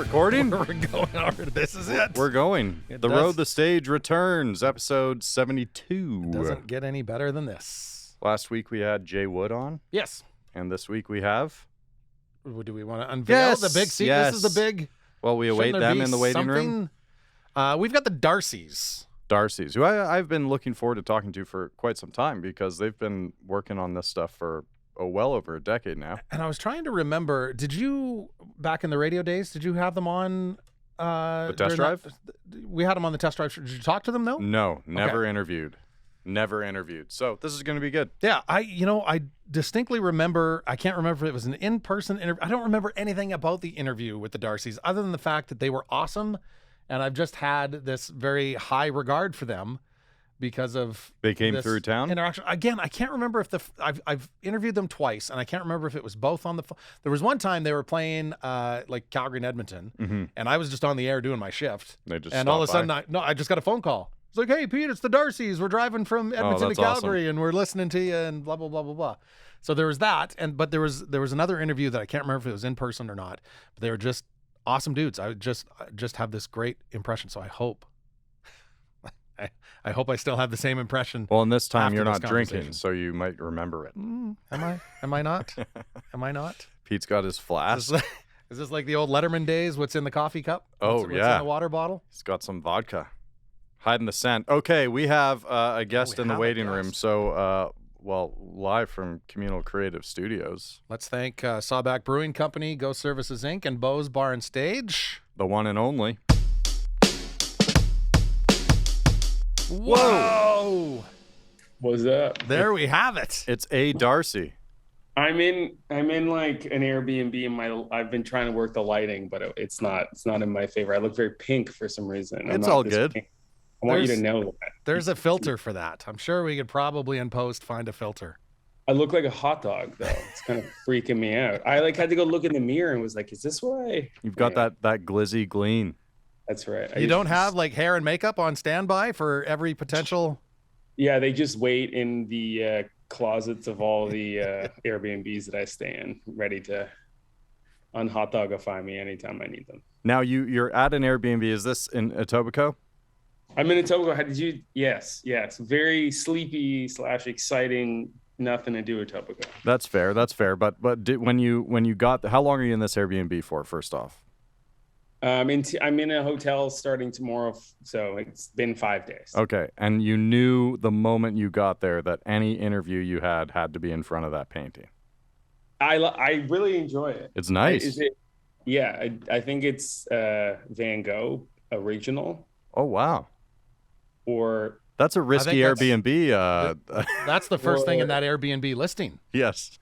recording? We're going over. This is it. We're going. The Road the Stage returns, episode 72. It doesn't get any better than this. Last week we had Jay Wood on. Yes. And this week we have... Do we want to unveil the big seat? Yes. This is the big... Well, we await them in the waiting room. We've got the Darcys. Darcys, who I've been looking forward to talking to for quite some time because they've been working on this stuff for well over a decade now. And I was trying to remember, did you, back in the radio days, did you have them on... the test drive? We had them on the test drive. Did you talk to them, though? No, never interviewed. Never interviewed. So this is going to be good. Yeah, I distinctly remember, I can't remember if it was an in-person interview. I don't remember anything about the interview with the Darcys other than the fact that they were awesome. And I've just had this very high regard for them because of they came through town interaction. Again, I can't remember if I've interviewed them twice, and I can't remember if it was both on the phone. There was one time they were playing like Calgary and Edmonton, and I was just on the air doing my shift. They just and all of a sudden, I just got a phone call. It's like, hey, Pete, it's the Darcys. We're driving from Edmonton to Calgary, and we're listening to you, and blah blah blah blah blah. So there was that, but there was another interview that I can't remember if it was in person or not. But they were just awesome dudes. I just have this great impression. So I hope. I hope I still have the same impression. Well, and this time you're not drinking, so you might remember it. Am I? Am I not? Am I not? Pete's got his flask. Is this like the old Letterman days? What's in the coffee cup? What's in the water bottle? He's got some vodka. Hiding the scent. Okay, we have a guest in the waiting room. So, live from Communal Creative Studios. Let's thank Sawback Brewing Company, Go Services Inc., and Bo's Bar and Stage. The one and only. Whoa! What's up? There we have it. It's a Darcy. I'm in like an Airbnb in I've been trying to work the lighting, but it's not in my favor. I look very pink for some reason. It's all good. Pink. I want you to know that. There's a filter for that. I'm sure we could probably in post find a filter. I look like a hot dog though. It's kind of freaking me out. I had to go look in the mirror and was like, is this why? You've got that glizzy gleam. That's right. You don't have like hair and makeup on standby for every potential? Yeah, they just wait in the closets of all the Airbnbs that I stay in, ready to unhotdogify me anytime I need them. Now you're at an Airbnb. Is this in Etobicoke? I'm in Etobicoke. How did you? Yes. Very sleepy / exciting. Nothing to do with Etobicoke. That's fair. But when you got how long are you in this Airbnb for? First off. I'm in a hotel starting tomorrow, so it's been 5 days. Okay, and you knew the moment you got there that any interview you had to be in front of that painting. I really enjoy it. It's nice. Yeah, I think it's Van Gogh original. Oh wow! Or that's a risky Airbnb. That's the first thing in that Airbnb listing. Yes.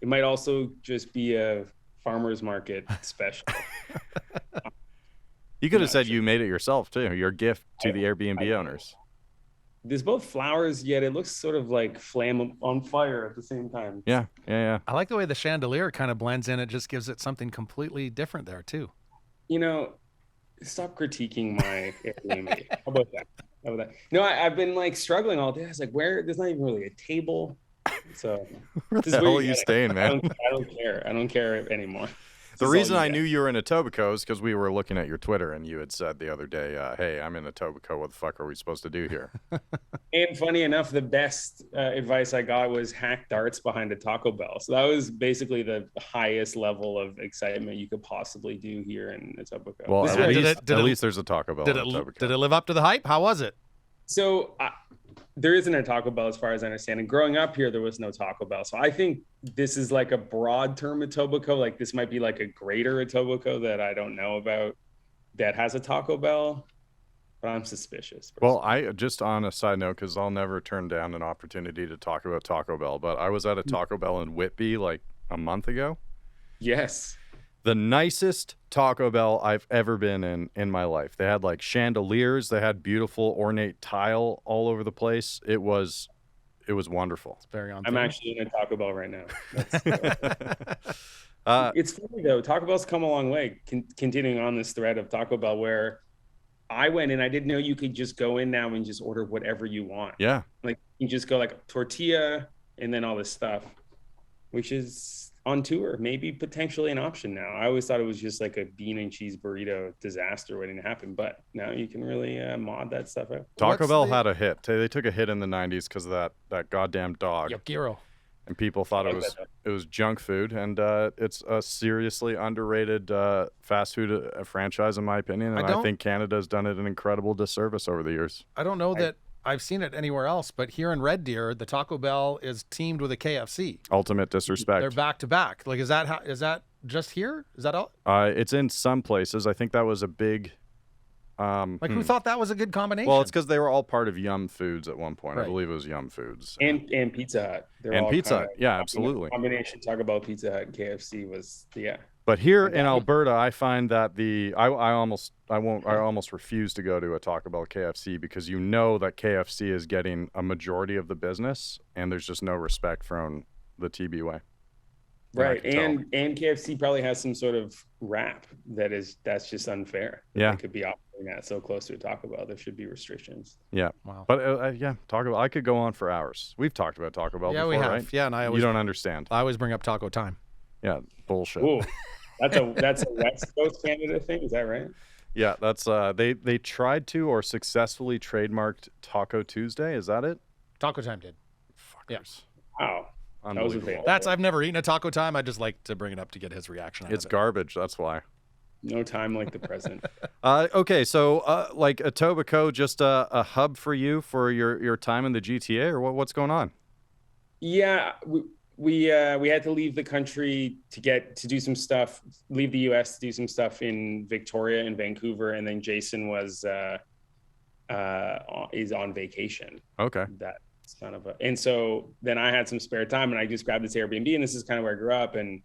It might also just be a farmer's market special. You could have said you made it yourself too. Your gift to the Airbnb owners. There's both flowers, yet it looks sort of like flame on fire at the same time. Yeah. I like the way the chandelier kind of blends in. It just gives it something completely different there too. Stop critiquing my Airbnb. How about that? No, I've been like struggling all day. I was like, there's not even really a table. So where the hell are you staying, man? I don't care. I don't care anymore. The reason I knew you were in Etobicoke is because we were looking at your Twitter and you had said the other day, hey, I'm in Etobicoke. What the fuck are we supposed to do here? And funny enough, the best advice I got was hack darts behind a Taco Bell. So that was basically the highest level of excitement you could possibly do here in Etobicoke. Well, at least there's a Taco Bell in Etobicoke. Did it live up to the hype? How was it? So there isn't a Taco Bell as far as I understand. And growing up here, there was no Taco Bell. So I think this is like a broad term Etobicoke. Like this might be like a greater Etobicoke that I don't know about that has a Taco Bell, but I'm suspicious. Well, I just on a side note, because I'll never turn down an opportunity to talk about Taco Bell, but I was at a Taco Bell in Whitby like a month ago. Yes. The nicest Taco Bell I've ever been in my life. They had like chandeliers. They had beautiful ornate tile all over the place. It was wonderful. It's very on. I'm actually in a Taco Bell right now. It's funny though. Taco Bell's come a long way. Continuing on this thread of Taco Bell, where I went and I didn't know you could just go in now and just order whatever you want. Yeah. Like you just go like tortilla and then all this stuff, which is on tour, maybe potentially an option now. I always thought it was just like a bean and cheese burrito disaster waiting to happen, but now you can really mod that stuff out. Taco Bell had a hit. They took a hit in the 90s because of that goddamn dog. Yokiro. And people thought it was junk food, and it's a seriously underrated fast food franchise, in my opinion. And I think Canada's done it an incredible disservice over the years. I don't know that I've seen it anywhere else, but here in Red Deer, the Taco Bell is teamed with a KFC. Ultimate disrespect. They're back to back. Like, is that just here? Is that all? It's in some places. I think that was a big. Who thought that was a good combination? Well, it's because they were all part of Yum Foods at one point. Right. I believe it was Yum Foods. And Pizza Hut. And Pizza Hut, yeah, absolutely. Combination Taco Bell, Pizza Hut, and KFC was But here in Alberta, I find that I almost refuse to go to a Taco Bell KFC because you know that KFC is getting a majority of the business, and there's just no respect from the TBY. Right, and KFC probably has some sort of rap that's just unfair. Yeah, it could be operating that so close to a Taco Bell. There should be restrictions. Yeah, wow. But Taco Bell. I could go on for hours. We've talked about Taco Bell before, we have. right? Yeah, and you don't understand. I always bring up Taco Time. Yeah, bullshit. Ooh, that's a West Coast Canada thing. Is that right? Yeah, that's they tried to or successfully trademarked Taco Tuesday. Is that it? Taco Time did. Fuckers. Yeah. Wow. Unbelievable. I've never eaten a Taco Time. I just like to bring it up to get his reaction. It's garbage. That's why. No time like the present. Okay, so like Etobicoke, just a hub for you for your time in the GTA, or what's going on? Yeah, we had to leave the country to do some stuff, leave the US to do some stuff in Victoria and Vancouver, and then Jason is on vacation. Okay. And so then I had some spare time, and I just grabbed this Airbnb, and this is kind of where I grew up, and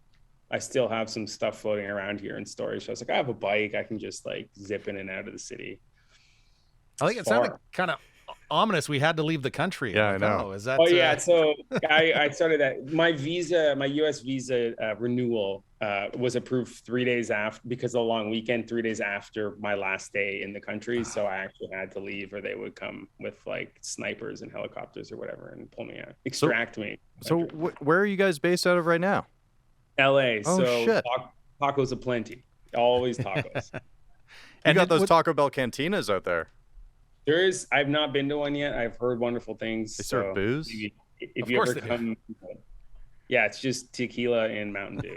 I still have some stuff floating around here in storage. So I was like, I have a bike, I can just like zip in and out of the city. I think it sounded kind of ominous. We had to leave the country. Yeah, I know. Is that? Oh yeah. So I started that. My U.S. visa renewal was approved 3 days after, because of the long weekend, 3 days after my last day in the country. So I actually had to leave, or they would come with like snipers and helicopters or whatever and pull me out, extract me. So where are you guys based out of right now? LA. Oh, so shit. Tacos aplenty. Always tacos. You got those Taco Bell cantinas out there. I've not been to one yet. I've heard wonderful things. They serve booze? If you ever come, yeah, it's just tequila and Mountain Dew.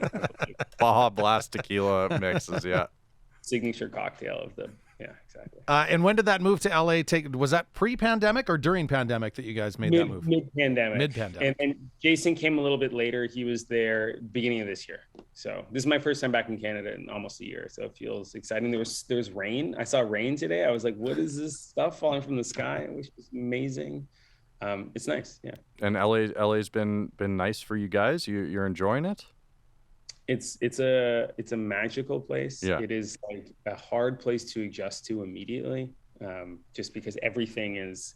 Baja Blast tequila mixes, yeah. Signature cocktail of the, yeah, exactly. And when did that move to LA was that pre-pandemic or during pandemic that you guys made that move? Mid-pandemic. And Jason came a little bit later. He was there beginning of this year. So this is my first time back in Canada in almost a year. So it feels exciting. There was rain. I saw rain today. I was like, what is this stuff falling from the sky? It was just amazing. It's nice. Yeah. And LA's been nice for you guys. You're enjoying it? It's a magical place. Yeah. It is like a hard place to adjust to immediately, just because everything is,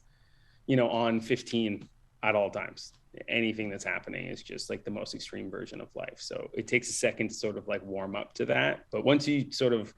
on 15 at all times. Anything that's happening is just like the most extreme version of life. So it takes a second to sort of like warm up to that. But once you sort of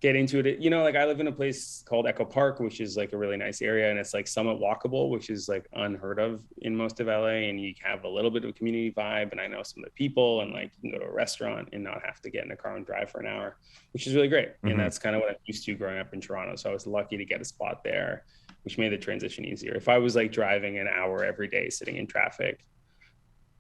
get into it, like I live in a place called Echo Park, which is like a really nice area, and it's like somewhat walkable, which is like unheard of in most of LA, and you have a little bit of a community vibe, and I know some of the people, and like you can go to a restaurant and not have to get in a car and drive for an hour, which is really great. Mm-hmm. And that's kind of what I'm used to growing up in Toronto. So I was lucky to get a spot there, which made the transition easier. If I was like driving an hour every day sitting in traffic,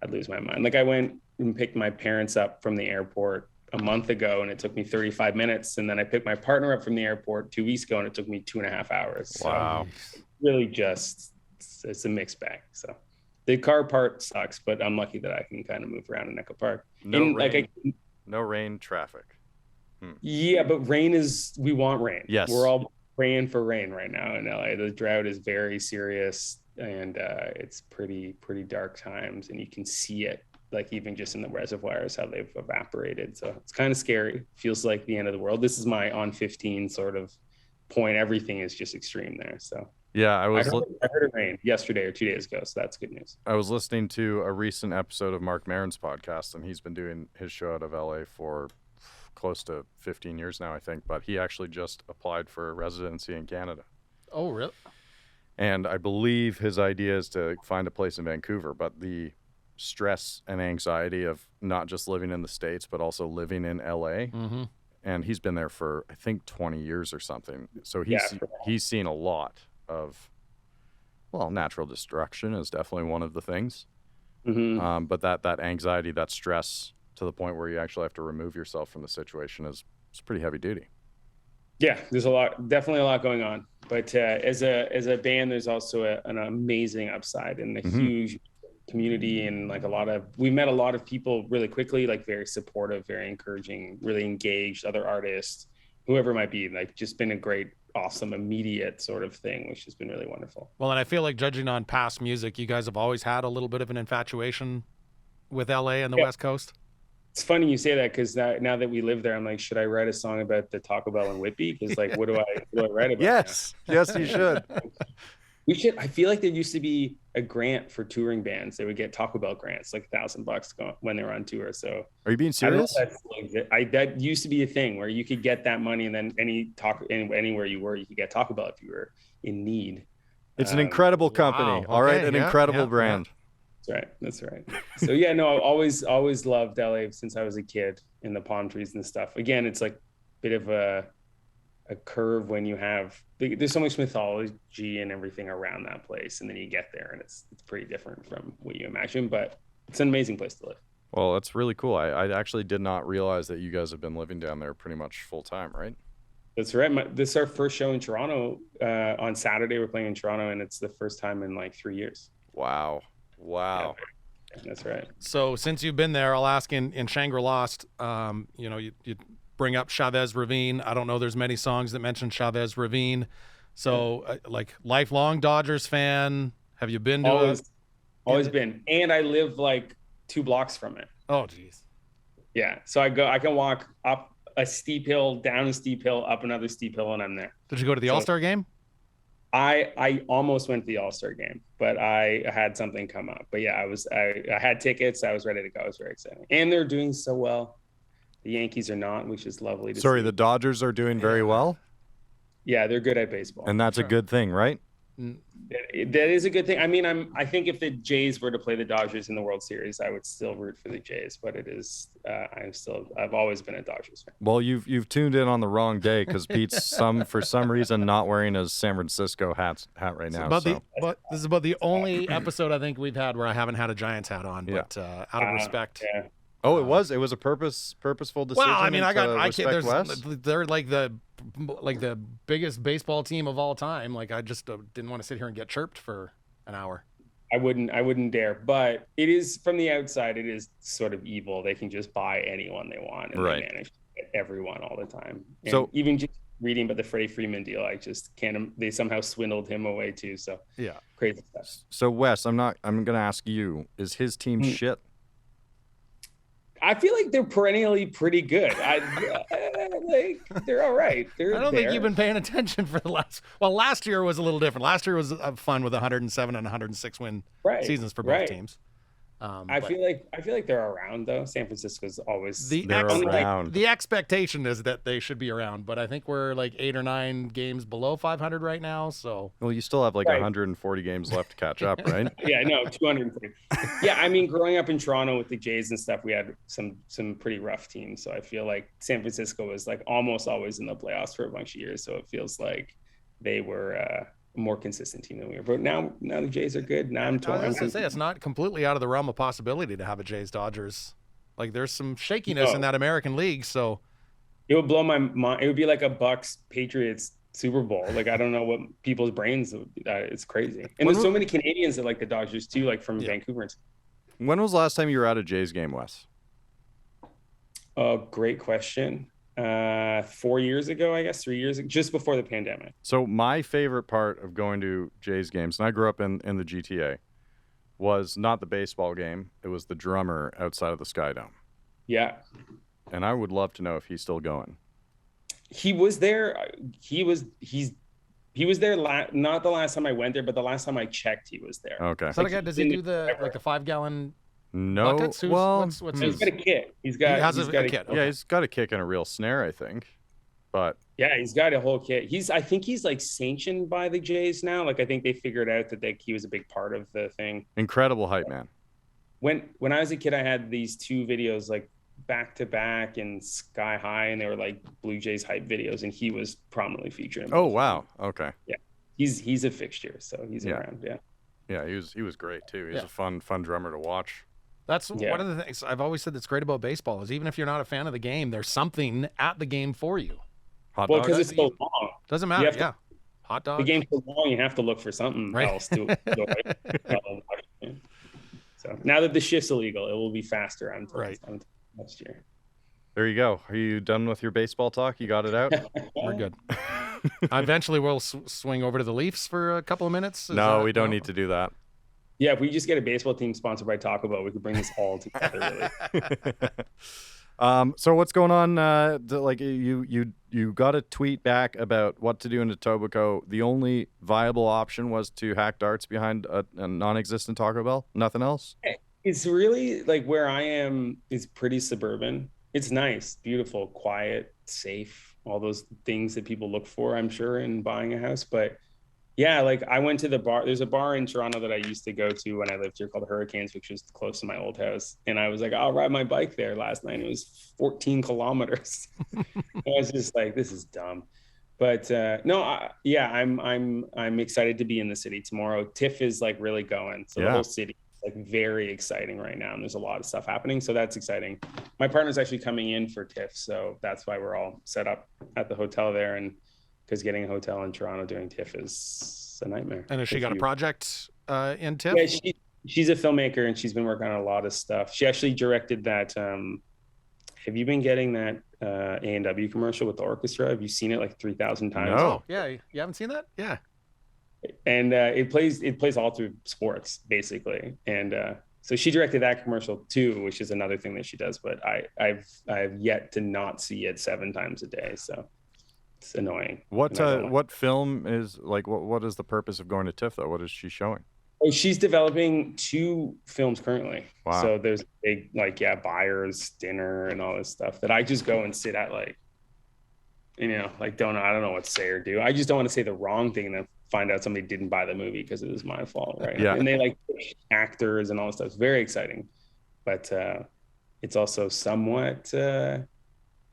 I'd lose my mind. Like I went and picked my parents up from the airport a month ago, and it took me 35 minutes. And then I picked my partner up from the airport 2 weeks ago, and it took me 2.5 hours. Wow. So really it's a mixed bag. So the car part sucks, but I'm lucky that I can kind of move around in Echo Park. No rain traffic. Yeah, but we want rain. Yes. We're all praying for rain right now in LA. The drought is very serious, and it's pretty dark times, and you can see it, like even just in the reservoirs, how they've evaporated. So it's kind of scary. Feels like the end of the world. This is my on 15 sort of point. Everything is just extreme there. So yeah, I heard it rain yesterday or 2 days ago. So that's good news. I was listening to a recent episode of Mark Maron's podcast, and he's been doing his show out of LA for close to 15 years now, I think. But he actually just applied for a residency in Canada. Oh, really? And I believe his idea is to find a place in Vancouver, but the stress and anxiety of not just living in the States, but also living in LA. Mm-hmm. And he's been there for, I think, 20 years or something. So he's seen a lot of, well, natural destruction is definitely one of the things. Mm-hmm. But that anxiety, that stress to the point where you actually have to remove yourself from the situation is pretty heavy duty. Yeah, there's definitely a lot going on. But as a band, there's also an amazing upside and a huge community, and like we met a lot of people really quickly, like very supportive, very encouraging, really engaged, other artists, whoever it might be, like just been a great, awesome, immediate sort of thing, which has been really wonderful. Well, and I feel like judging on past music, you guys have always had a little bit of an infatuation with LA and the West Coast. It's funny you say that, because now that we live there, I'm like, should I write a song about the Taco Bell and Whitby? Because like, what do I write about? Yes, yes, you should. We should. I feel like there used to be a grant for touring bands. They would get Taco Bell grants, like $1,000 when they were on tour. So, are you being serious? That used to be a thing where you could get that money, and then anywhere you were, you could get Taco Bell if you were in need. It's an incredible company. Wow. All right, an incredible brand. That's right. So yeah, no, I've always loved LA since I was a kid, in the palm trees and stuff. Again, it's like a bit of a curve when you there's so much mythology and everything around that place, and then you get there and it's pretty different from what you imagine, but it's an amazing place to live. Well, that's really cool. I actually did not realize that you guys have been living down there pretty much full time, right? That's right. This is our first show in Toronto. On Saturday, we're playing in Toronto, and it's the first time in like 3 years. Wow. Yeah, that's right. So since you've been there, I'll ask in Shangri-La, you bring up Chavez Ravine. I don't know there's many songs that mention Chavez Ravine. So like lifelong Dodgers fan, have you been to Always been. And I live like 2 blocks from it. Oh, geez. Yeah. So I can walk up a steep hill, down a steep hill, up another steep hill, and I'm there. Did you go to the All-Star game? I almost went to the All-Star game, but I had something come up. But yeah, I had tickets. I was ready to go. It was very exciting. And they're doing so well. The Yankees are not, which is lovely to see. The Dodgers are doing very well? Yeah, they're good at baseball. And that's a good thing, right? That is a good thing. I mean, I think if the Jays were to play the Dodgers in the World Series, I would still root for the Jays, but it is I've always been a Dodgers fan. Well, you've tuned in on the wrong day, because Pete's for some reason not wearing his San Francisco hat right now. This is about the only episode I think we've had where I haven't had a Giants hat on, but out of respect. Yeah. Oh, it was a purposeful decision. Well, I mean, Wes? they're like the biggest baseball team of all time. Like, I just didn't want to sit here and get chirped for an hour. I wouldn't dare. But it is, from the outside, it is sort of evil. They can just buy anyone they want, and they manage to get everyone all the time. And so even just reading about the Freddie Freeman deal, I just can't. They somehow swindled him away too. So yeah, crazy stuff. So Wes, I'm going to ask you: is his team shit? I feel like they're perennially pretty good. They're all right. I don't think you've been paying attention for the last year was a little different. Last year was fun with 107 and 106 win seasons for both teams. I feel like they're around though. San Francisco's always around. The expectation is that they should be around, but I think we're like 8 or 9 games below 500 right now. So you still have like 140 games left to catch up, right? Yeah, no, 240. Yeah, I mean, growing up in Toronto with the Jays and stuff, we had some pretty rough teams. So I feel like San Francisco was like almost always in the playoffs for a bunch of years. So it feels like they were a more consistent team than we were. But now the Jays are good. Now I'm torn. I was going to say, it's not completely out of the realm of possibility to have a Jays-Dodgers. Like, there's some shakiness in that American League, so. It would blow my mind. It would be like a Bucks-Patriots Super Bowl. Like, I don't know what people's brains, it's crazy. And there's so many Canadians that like the Dodgers too, like from Vancouver. When was the last time you were at a Jays game, Wes? Great question. 4 years ago, I guess, 3 years ago, just before the pandemic. So my favorite part of going to Jays games, and I grew up in the GTA, was not the baseball game. It was the drummer outside of the Sky Dome. Yeah. And I would love to know if he's still going. He was there. He was there. Not the last time I went there, but the last time I checked, he was there. Okay. So does he do the 5-gallon? No, buckets? what's he's got a kit. He has a kit. Okay. Yeah, he's got a kick and a real snare, I think. But yeah, he's got a whole kit. I think he's like sanctioned by the Jays now. Like, I think they figured out that he was a big part of the thing. Incredible hype man. when I was a kid, I had these 2 videos like back to back and sky high, and they were like Blue Jays hype videos, and he was prominently featured in both. Oh wow, okay. Yeah, he's a fixture, so he's around. Yeah, he was great too. He's a fun drummer to watch. That's one of the things I've always said that's great about baseball is even if you're not a fan of the game, there's something at the game for you. Hot well, dogs? because it's so long. Doesn't matter. Hot dogs. The game's so long, you have to look for something else to enjoy. So now that the shift's illegal, it will be faster until next year. There you go. Are you done with your baseball talk? You got it out? We're good. Eventually, we'll swing over to the Leafs for a couple of minutes. No, we don't need to do that. Yeah, if we just get a baseball team sponsored by Taco Bell, we could bring this all together. Really. So what's going on? Like you got a tweet back about what to do in Etobicoke. The only viable option was to hack darts behind a non-existent Taco Bell. Nothing else. It's really like where I am is pretty suburban. It's nice, beautiful, quiet, safe. All those things that people look for, I'm sure, in buying a house. But yeah, like I went to the bar. There's a bar in Toronto that I used to go to when I lived here called Hurricanes, which was close to my old house. And I was like, I'll ride my bike there last night. It was 14 kilometers. I was just like, this is dumb. But I'm excited to be in the city tomorrow. Tiff is like really going. So the whole city is like very exciting right now. And there's a lot of stuff happening. So that's exciting. My partner's actually coming in for Tiff. So that's why we're all set up at the hotel there. And because getting a hotel in Toronto during Tiff is a nightmare. And has she got a project in Tiff? Yeah, she's a filmmaker and she's been working on a lot of stuff. She actually directed that. Have you been getting that A&W commercial with the orchestra? Have you seen it like 3,000 times? No. Yeah, you haven't seen that? Yeah. And it plays all through sports basically. And so she directed that commercial too, which is another thing that she does. But I've yet to not see it 7 times a day. So. It's annoying. What film is like? What is the purpose of going to TIFF though? What is she showing? Oh, she's developing 2 films currently. Wow. So there's big buyers dinner and all this stuff that I just go and sit at I don't know what to say or do. I just don't want to say the wrong thing and then find out somebody didn't buy the movie because it was my fault, right? Yeah. And they actors and all this stuff. It's very exciting, but it's also somewhat.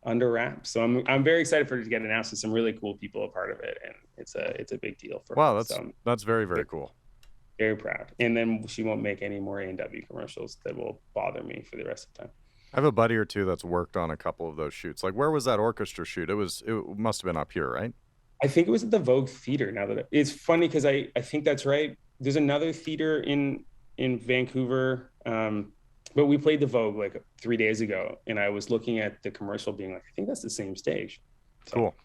Under wraps. So I'm very excited for it to get announced with some really cool people a part of it. And it's a big deal for her. Wow, that's very, very cool. Very proud. And then she won't make any more A&W commercials that will bother me for the rest of the time. I have a buddy or two that's worked on a couple of those shoots. Like where was that orchestra shoot? It must have been up here, right? I think it was at the Vogue Theater. Now that it's funny because I think that's right. There's another theater in Vancouver. But we played the Vogue like 3 days ago, and I was looking at the commercial being like, I think that's the same stage. So, cool.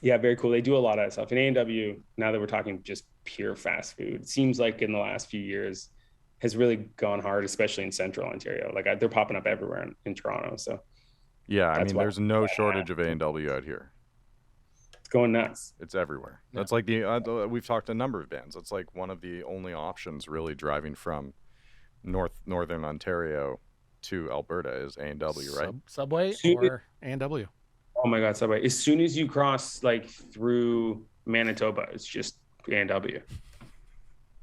Yeah, very cool. They do a lot of that stuff. And A&W, now that we're talking just pure fast food, it seems like in the last few years has really gone hard, especially in central Ontario. Like they're popping up everywhere in Toronto. So yeah, I mean, there's no shortage of A&W out here. It's going nuts. It's everywhere. Yeah. That's like we've talked to a number of bands. It's like one of the only options really driving from northern Ontario to Alberta is A&W, right? Subway or A&W. Oh my God, Subway. As soon as you cross through Manitoba, it's just A&W.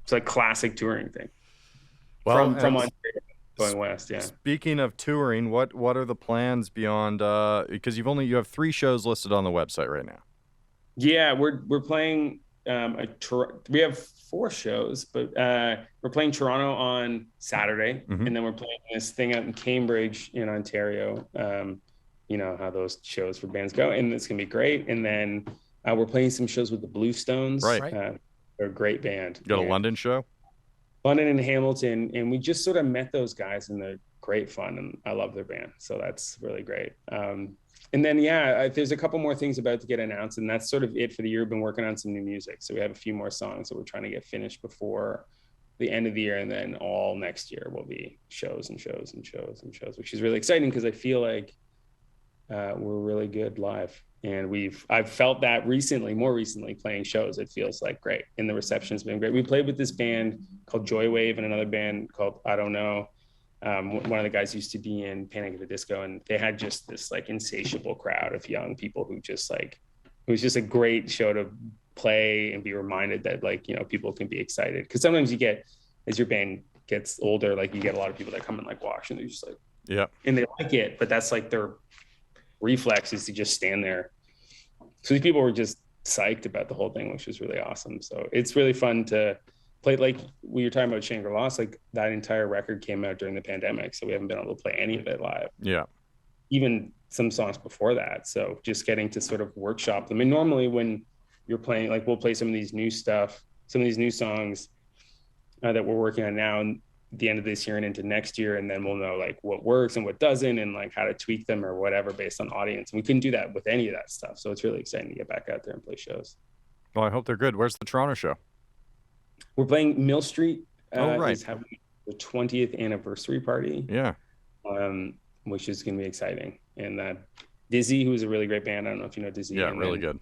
It's like classic touring thing. Well, from Ontario going west, yeah. Speaking of touring, what are the plans beyond because you have 3 shows listed on the website right now. Yeah, we're playing we have 4 shows, but we're playing Toronto on Saturday, and then we're playing this thing out in Cambridge in Ontario. You know how those shows for bands go, and it's gonna be great. And then we're playing some shows with the Bluestones. Right. They're a great band. You got a London show? London and Hamilton, and we just sort of met those guys, and they're great fun, and I love their band, so that's really great. And then, there's a couple more things about to get announced, and that's sort of it for the year. We've been working on some new music. So we have a few more songs that we're trying to get finished before the end of the year. And then all next year will be shows and shows and shows and shows, which is really exciting because I feel like we're really good live. And I've felt that more recently playing shows. It feels like great. And the reception has been great. We played with this band called Joywave and another band called I Don't Know. One of the guys used to be in Panic at the Disco, and they had just this insatiable crowd of young people who just it was just a great show to play and be reminded that people can be excited. Because sometimes you get, as your band gets older, like you get a lot of people that come and like watch and they're just like, yeah, and they like it, but that's like their reflex is to just stand there. So these people were just psyched about the whole thing, which was really awesome. So it's really fun to play. Like we were talking about Shangri-La, like that entire record came out during the pandemic, so we haven't been able to play any of it live. Yeah, even some songs before that. So just getting to sort of workshop them. And normally when you're playing, like we'll play some of these new stuff, some of these new songs that we're working on now and the end of this year and into next year. And then we'll know like what works and what doesn't and like how to tweak them or whatever based on audience. And we couldn't do that with any of that stuff. So it's really exciting to get back out there and play shows. Well, I hope they're good. Where's the Toronto show? We're playing Mill Street. Right. Is having the 20th anniversary party. Yeah. Which is going to be exciting. And Dizzy, who's a really great band. I don't know if you know Dizzy. Yeah, and really good.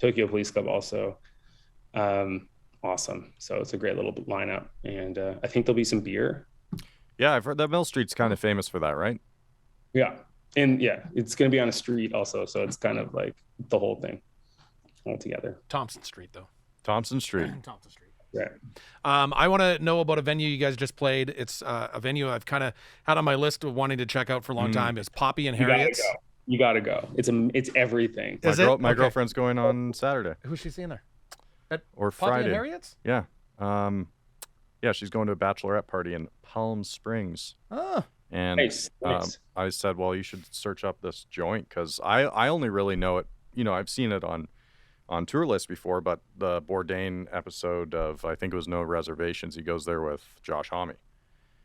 Tokyo Police Club also. Awesome. So it's a great little lineup. And I think there'll be some beer. Yeah, I've heard that Mill Street's kind of famous for that, right? Yeah. And yeah, it's going to be on a street also. So it's kind of like the whole thing all together. Thompson Street, though. Thompson Street. Thompson Street. Yeah. I want to know about a venue you guys just played. It's a venue I've kind of had on my list of wanting to check out for a long time. It's Poppy and Harriet's. You gotta go. It's everything. My girlfriend's going on Saturday. Who's she seeing there? Or Poppy Friday. and Harriet's? Yeah. Yeah, she's going to a bachelorette party in Palm Springs. Oh. And nice. I said, well, you should search up this joint because I only really know it. You know, I've seen it on tour lists before, but the Bourdain episode of, I think it was No Reservations, he goes there with Josh Homme.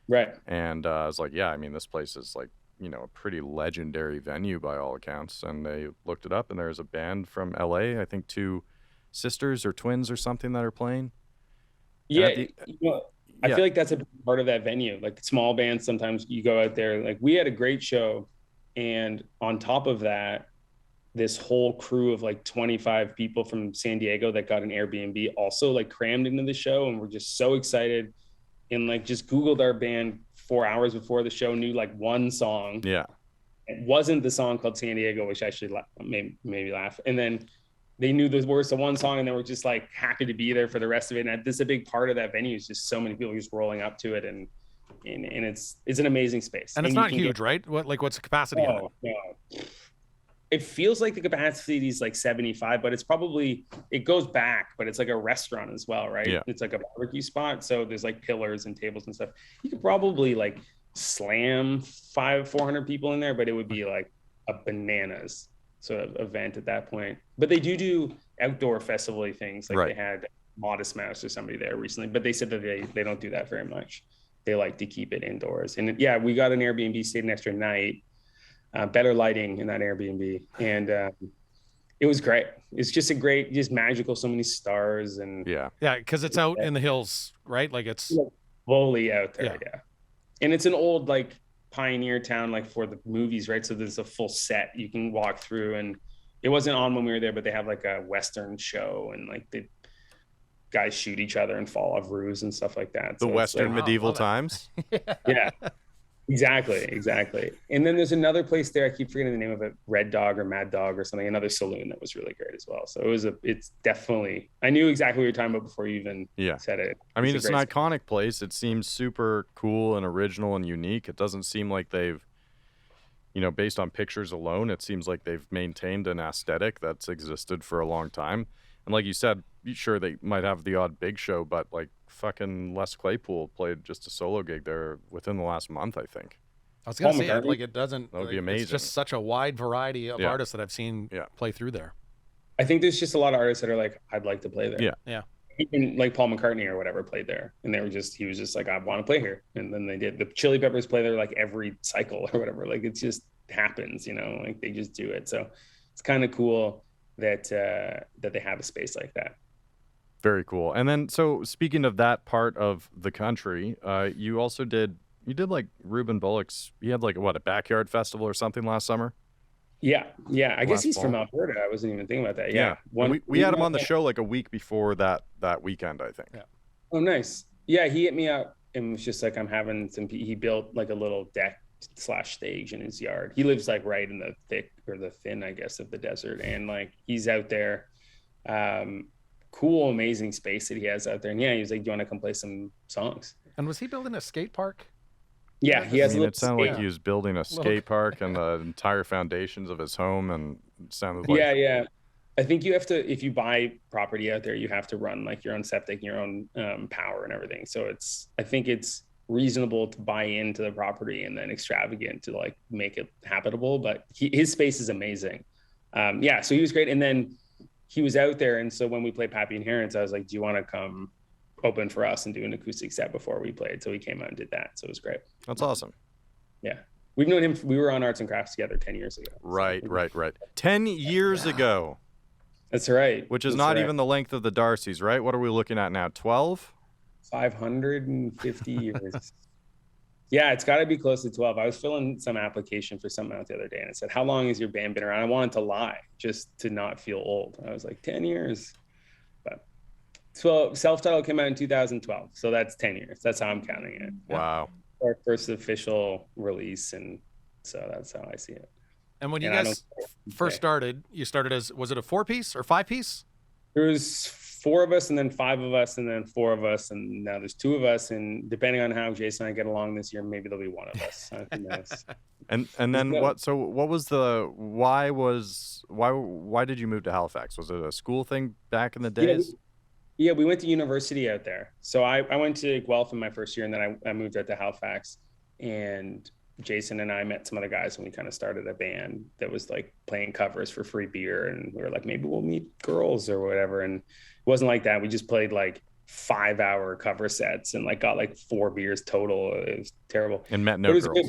Right. And I was like, yeah, I mean, this place is like, you know, a pretty legendary venue by all accounts. And they looked it up, and there's a band from LA, I think 2 sisters or twins or something that are playing. Yeah. I feel like that's a big part of that venue. Like small bands, sometimes you go out there, like we had a great show. And on top of that, this whole crew of like 25 people from San Diego that got an Air B&B also like crammed into the show. And we're just so excited and like just Googled our band 4 hours before the show, knew like one song. Yeah. It wasn't the song called San Diego, which actually made me laugh. And then they knew the words to one song and they were just like happy to be there for the rest of it. And this is a big part of that venue is just so many people just rolling up to it. And it's an amazing space. And it's not huge, right? What's the capacity on it? No. It feels like the capacity is like 75, but it goes back, but it's like a restaurant as well, right? Yeah. It's like a barbecue spot. So there's like pillars and tables and stuff. You could probably like slam 400 people in there, but it would be like a bananas sort of event at that point. But they do outdoor festival-y things. Like They had Modest Mouse or somebody there recently, but they said that they don't do that very much. They like to keep it indoors. And yeah, we got an Airbnb, stayed an extra night. Better lighting in that Airbnb, and it was great. It's just just magical. So many stars and yeah, because it's out in the hills, right? Like it's fully out there, yeah. And it's an old like pioneer town, like for the movies, right? So there's a full set you can walk through, and it wasn't on when we were there, but they have like a Western show, and like the guys shoot each other and fall off roofs and stuff like that. The Western medieval times. Yeah. Exactly. And then there's another place there. I keep forgetting the name of it, Red Dog or Mad Dog or something, another saloon that was really great as well. So it's definitely, I knew exactly what you were talking about before you even said it. I mean, it's an iconic place. It seems super cool and original and unique. It doesn't seem like they've, you know, based on pictures alone, it seems like they've maintained an aesthetic that's existed for a long time. And like you said, sure, they might have the odd big show, but like fucking Les Claypool played just a solo gig there within the last month, I think. I was going to say, like, it doesn't. That would be amazing. It's just such a wide variety of artists that I've seen play through there. I think there's just a lot of artists that are like, I'd like to play there. Yeah. Even like Paul McCartney or whatever played there. And he was just like, I want to play here. And then they did. The Chili Peppers play there like every cycle or whatever. Like it just happens, you know, like they just do it. So it's kind of cool that they have a space like that. Very cool. And then, so speaking of that part of the country, you also did like Ruben Bullock's, he had like a backyard festival or something last summer? Yeah. I guess he's from Alberta. I wasn't even thinking about that. Yeah. We had him on the show like a week before that weekend, I think. Yeah. Oh, nice. Yeah, he hit me up and was just like, I'm having he built like a little deck / stage in his yard. He lives like right in the thick or the thin, I guess, of the desert. And like, he's out there. Cool, amazing space that he has out there. And yeah, he was like, do you want to come play some songs? And was he building a skate park? Yeah, he has. It sounded like he was building a skate park and the entire foundations of his home, and it sounded like. Yeah. I think you have to, if you buy property out there, you have to run like your own septic, your own power and everything. So I think it's reasonable to buy into the property and then extravagant to like make it habitable. But his space is amazing. So he was great. And then he was out there. And so when we played Pappy and Herons, I was like, do you want to come open for us and do an acoustic set before we played? So he came out and did that. So it was great. That's awesome. Yeah. We've known him. We were on Arts and Crafts together 10 years ago. Right. 10 years ago. That's right. Which is not even the length of the Darcys, right? What are we looking at now? 12? 550 years. Yeah, it's got to be close to 12. I was filling some application for something out the other day, and it said, how long has your band been around? I wanted to lie just to not feel old. I was like, 10 years. But so Self-Titled came out in 2012. So that's 10 years. That's how I'm counting it. Wow. Our first official release. And so that's how I see it. And when you guys first started, you started as, was it a 4-piece or 5-piece? There was 4 of us and then 5 of us and then 4 of us. And now there's 2 of us. And depending on how Jason and I get along this year, maybe there'll be 1 of us. Who knows? And then what, so what was the, why did you move to Halifax? Was it a school thing back in the days? Yeah, we went to university out there. So I went to Guelph in my first year, and then I moved out to Halifax. And Jason and I met some other guys, and we kind of started a band that was like playing covers for free beer. And we were like, maybe we'll meet girls or whatever. And it wasn't like that. We just played like 5-hour cover sets and like got like 4 beers total. It was terrible. And met no girls.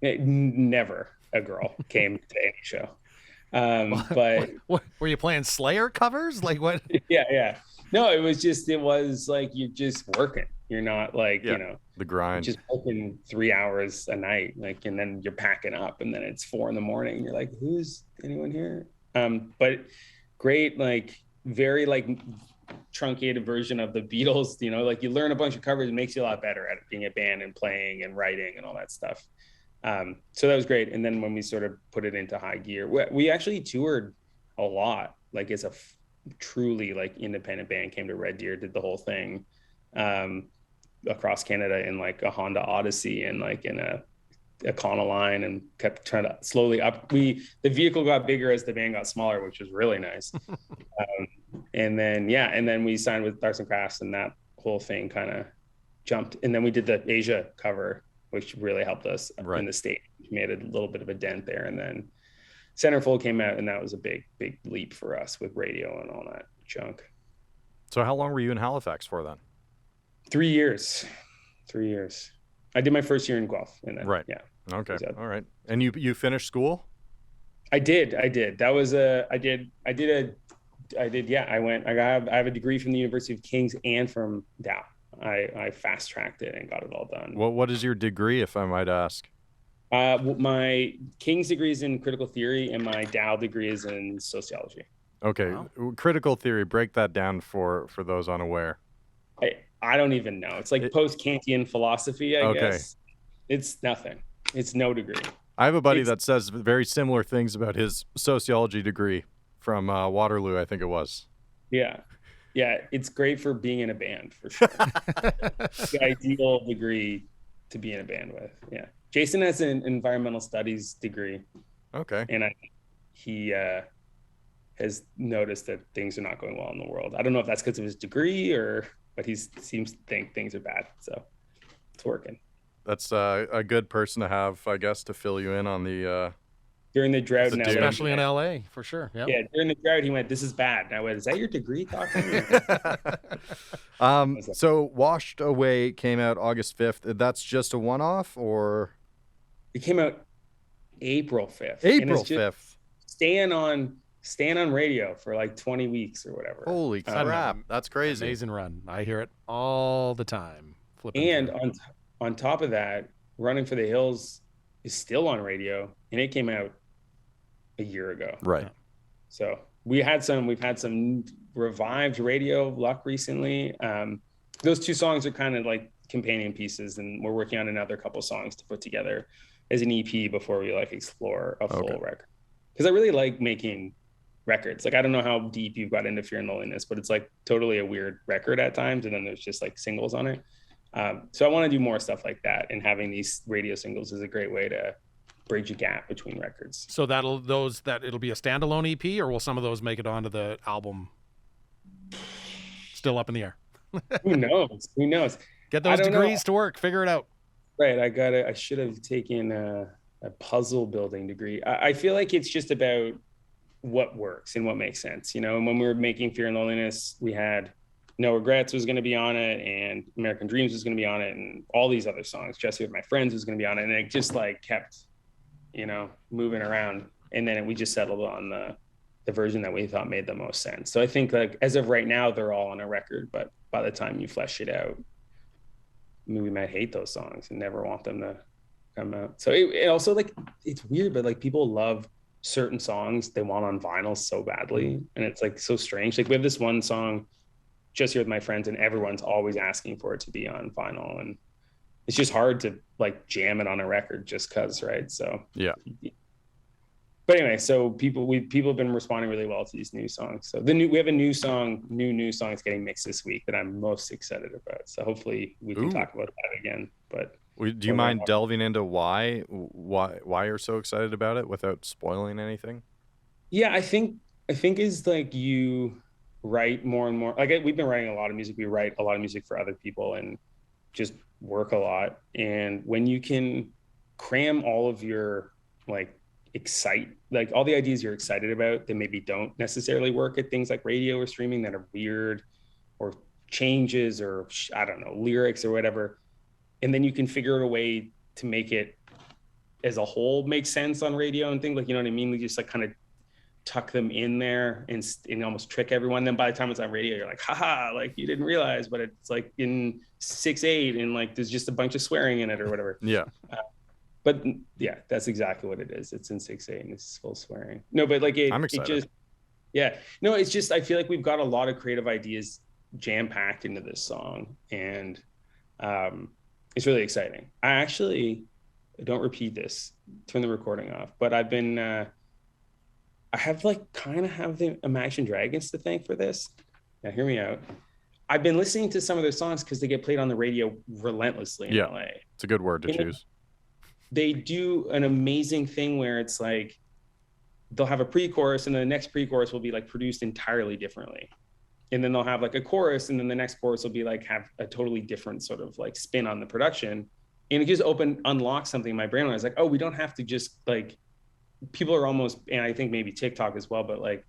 Never a girl came to any show. But what, were you playing Slayer covers? Like what? Yeah. No, it was like you're just working. You're not like, the grind. Just working 3 hours a night, like, and then you're packing up, and then it's 4 a.m. You're like, who's anyone here? But great, like very like truncated version of the Beatles. Like you learn a bunch of covers, it makes you a lot better at being a band and playing and writing and all that stuff. So that was great. And then when we sort of put it into high gear, we actually toured a lot, like as a truly like independent band. Came to Red Deer, did the whole thing across Canada in like a Honda Odyssey and like in a Econoline, and kept trying to slowly up. The vehicle got bigger as the band got smaller, which was really nice. And then we signed with Arts and Crafts, and that whole thing kind of jumped. And then we did the Asia cover, which really helped us in the States. We made a little bit of a dent there. And then Centerfold came out, and that was a big leap for us with radio and all that junk. So how long were you in Halifax for then? 3 years. 3 years. I did my first year in Guelph, and then right. Yeah. Okay. All right. And you finished school? I did. That was I have a degree from the University of King's and from Dow. I fast tracked it and got it all done. Well, what is your degree, if I might ask? My King's degree is in critical theory, and my Dow degree is in sociology. Okay. Wow. Critical theory, break that down for those unaware. I don't even know. It's like post-Kantian philosophy, I guess. It's nothing. It's no degree. I have a buddy that says very similar things about his sociology degree from Waterloo, I think it was. Yeah. Yeah, it's great for being in a band, for sure. The ideal degree to be in a band with, yeah. Jason has an environmental studies degree. Okay. And he has noticed that things are not going well in the world. I don't know if that's because of his degree but he seems to think things are bad, so it's working. That's a good person to have, I guess, to fill you in on the during the drought in LA. Especially in LA, for sure. Yep. Yeah, during the drought, he went, "This is bad." And I went, "Is that your degree talking?" So Washed Away came out August 5th. That's just a one-off, or? It came out April 5th. April 5th. Staying on radio for like 20 weeks or whatever. Holy crap. That's crazy. Amazing run. I hear it all the time. And on top of that, Running for the Hills is still on radio, and it came out a year ago. Right. So we've had some revived radio luck recently. Those 2 songs are kind of like companion pieces, and we're working on another couple songs to put together as an EP before we like explore a full record. Because I really like making records. Like, I don't know how deep you've got into Fear and Loneliness, but it's like totally a weird record at times, and then there's just like singles on it. So I want to do more stuff like that, and having these radio singles is a great way to bridge a gap between records. So it'll be a standalone EP, or will some of those make it onto the album? Still up in the air. Who knows? Get those degrees to work. Figure it out. Right. I should have taken a puzzle building degree. I feel like it's just about what works and what makes sense, and when we were making Fear and Loneliness, we had No Regrets was going to be on it, and American Dreams was going to be on it, and all these other songs, Jesse with My Friends was going to be on it. And it just like kept, moving around. And then we just settled on the version that we thought made the most sense. So I think like as of right now, they're all on a record, but by the time you flesh it out, we might hate those songs and never want them to come out. So it also like, it's weird, but like people love certain songs they want on vinyl so badly. And it's like so strange. Like we have this one song, Just Here With My Friends, and everyone's always asking for it to be on vinyl. And it's just hard to like jam it on a record just cause, right? So yeah. But anyway, so people have been responding really well to these new songs. So we have a new songs getting mixed this week that I'm most excited about. So hopefully we can talk about that again. But do you mind delving into why you're so excited about it without spoiling anything? Yeah, I think is like you write more and more. Like we've been writing a lot of music. We write a lot of music for other people and just work a lot. And when you can cram all of your like all the ideas you're excited about that maybe don't necessarily work at things like radio or streaming that are weird or changes or I don't know, lyrics or whatever. And then you can figure out a way to make it as a whole make sense on radio and things like, you know what I mean? We just like kind of tuck them in there and almost trick everyone. Then by the time it's on radio, you're like, haha, like you didn't realize, but it's like in 6/8 and like there's just a bunch of swearing in it or whatever. Yeah. But yeah, that's exactly what it is. It's in 6/8 and it's full swearing. No, but like I'm excited. It's just I feel like we've got a lot of creative ideas jam packed into this song, and it's really exciting. I don't repeat this. Turn the recording off. But I've been I have like kind of have the Imagine Dragons to thank for this. Now hear me out. I've been listening to some of their songs because they get played on the radio relentlessly in LA. It's a good word to choose. They do an amazing thing where it's like they'll have a pre-chorus and then the next pre-chorus will be like produced entirely differently. And then they'll have like a chorus and then the next chorus will be like have a totally different sort of like spin on the production. And it just unlocks something in my brain. I was like, oh, we don't have to just like, people are almost, and I think maybe TikTok as well, but like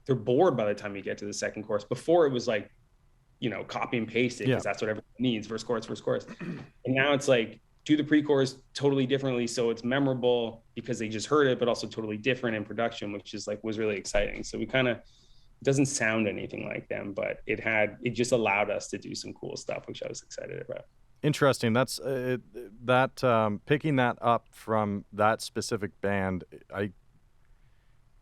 they're bored by the time you get to the second chorus. Before it was like, copy and paste it because that's what everyone needs, verse, chorus. And now it's like, do the pre-chorus totally differently so it's memorable because they just heard it, but also totally different in production, which is like was really exciting. So we kind of doesn't sound anything like them, but it just allowed us to do some cool stuff, which I was excited about. Interesting. That's picking that up from that specific band. I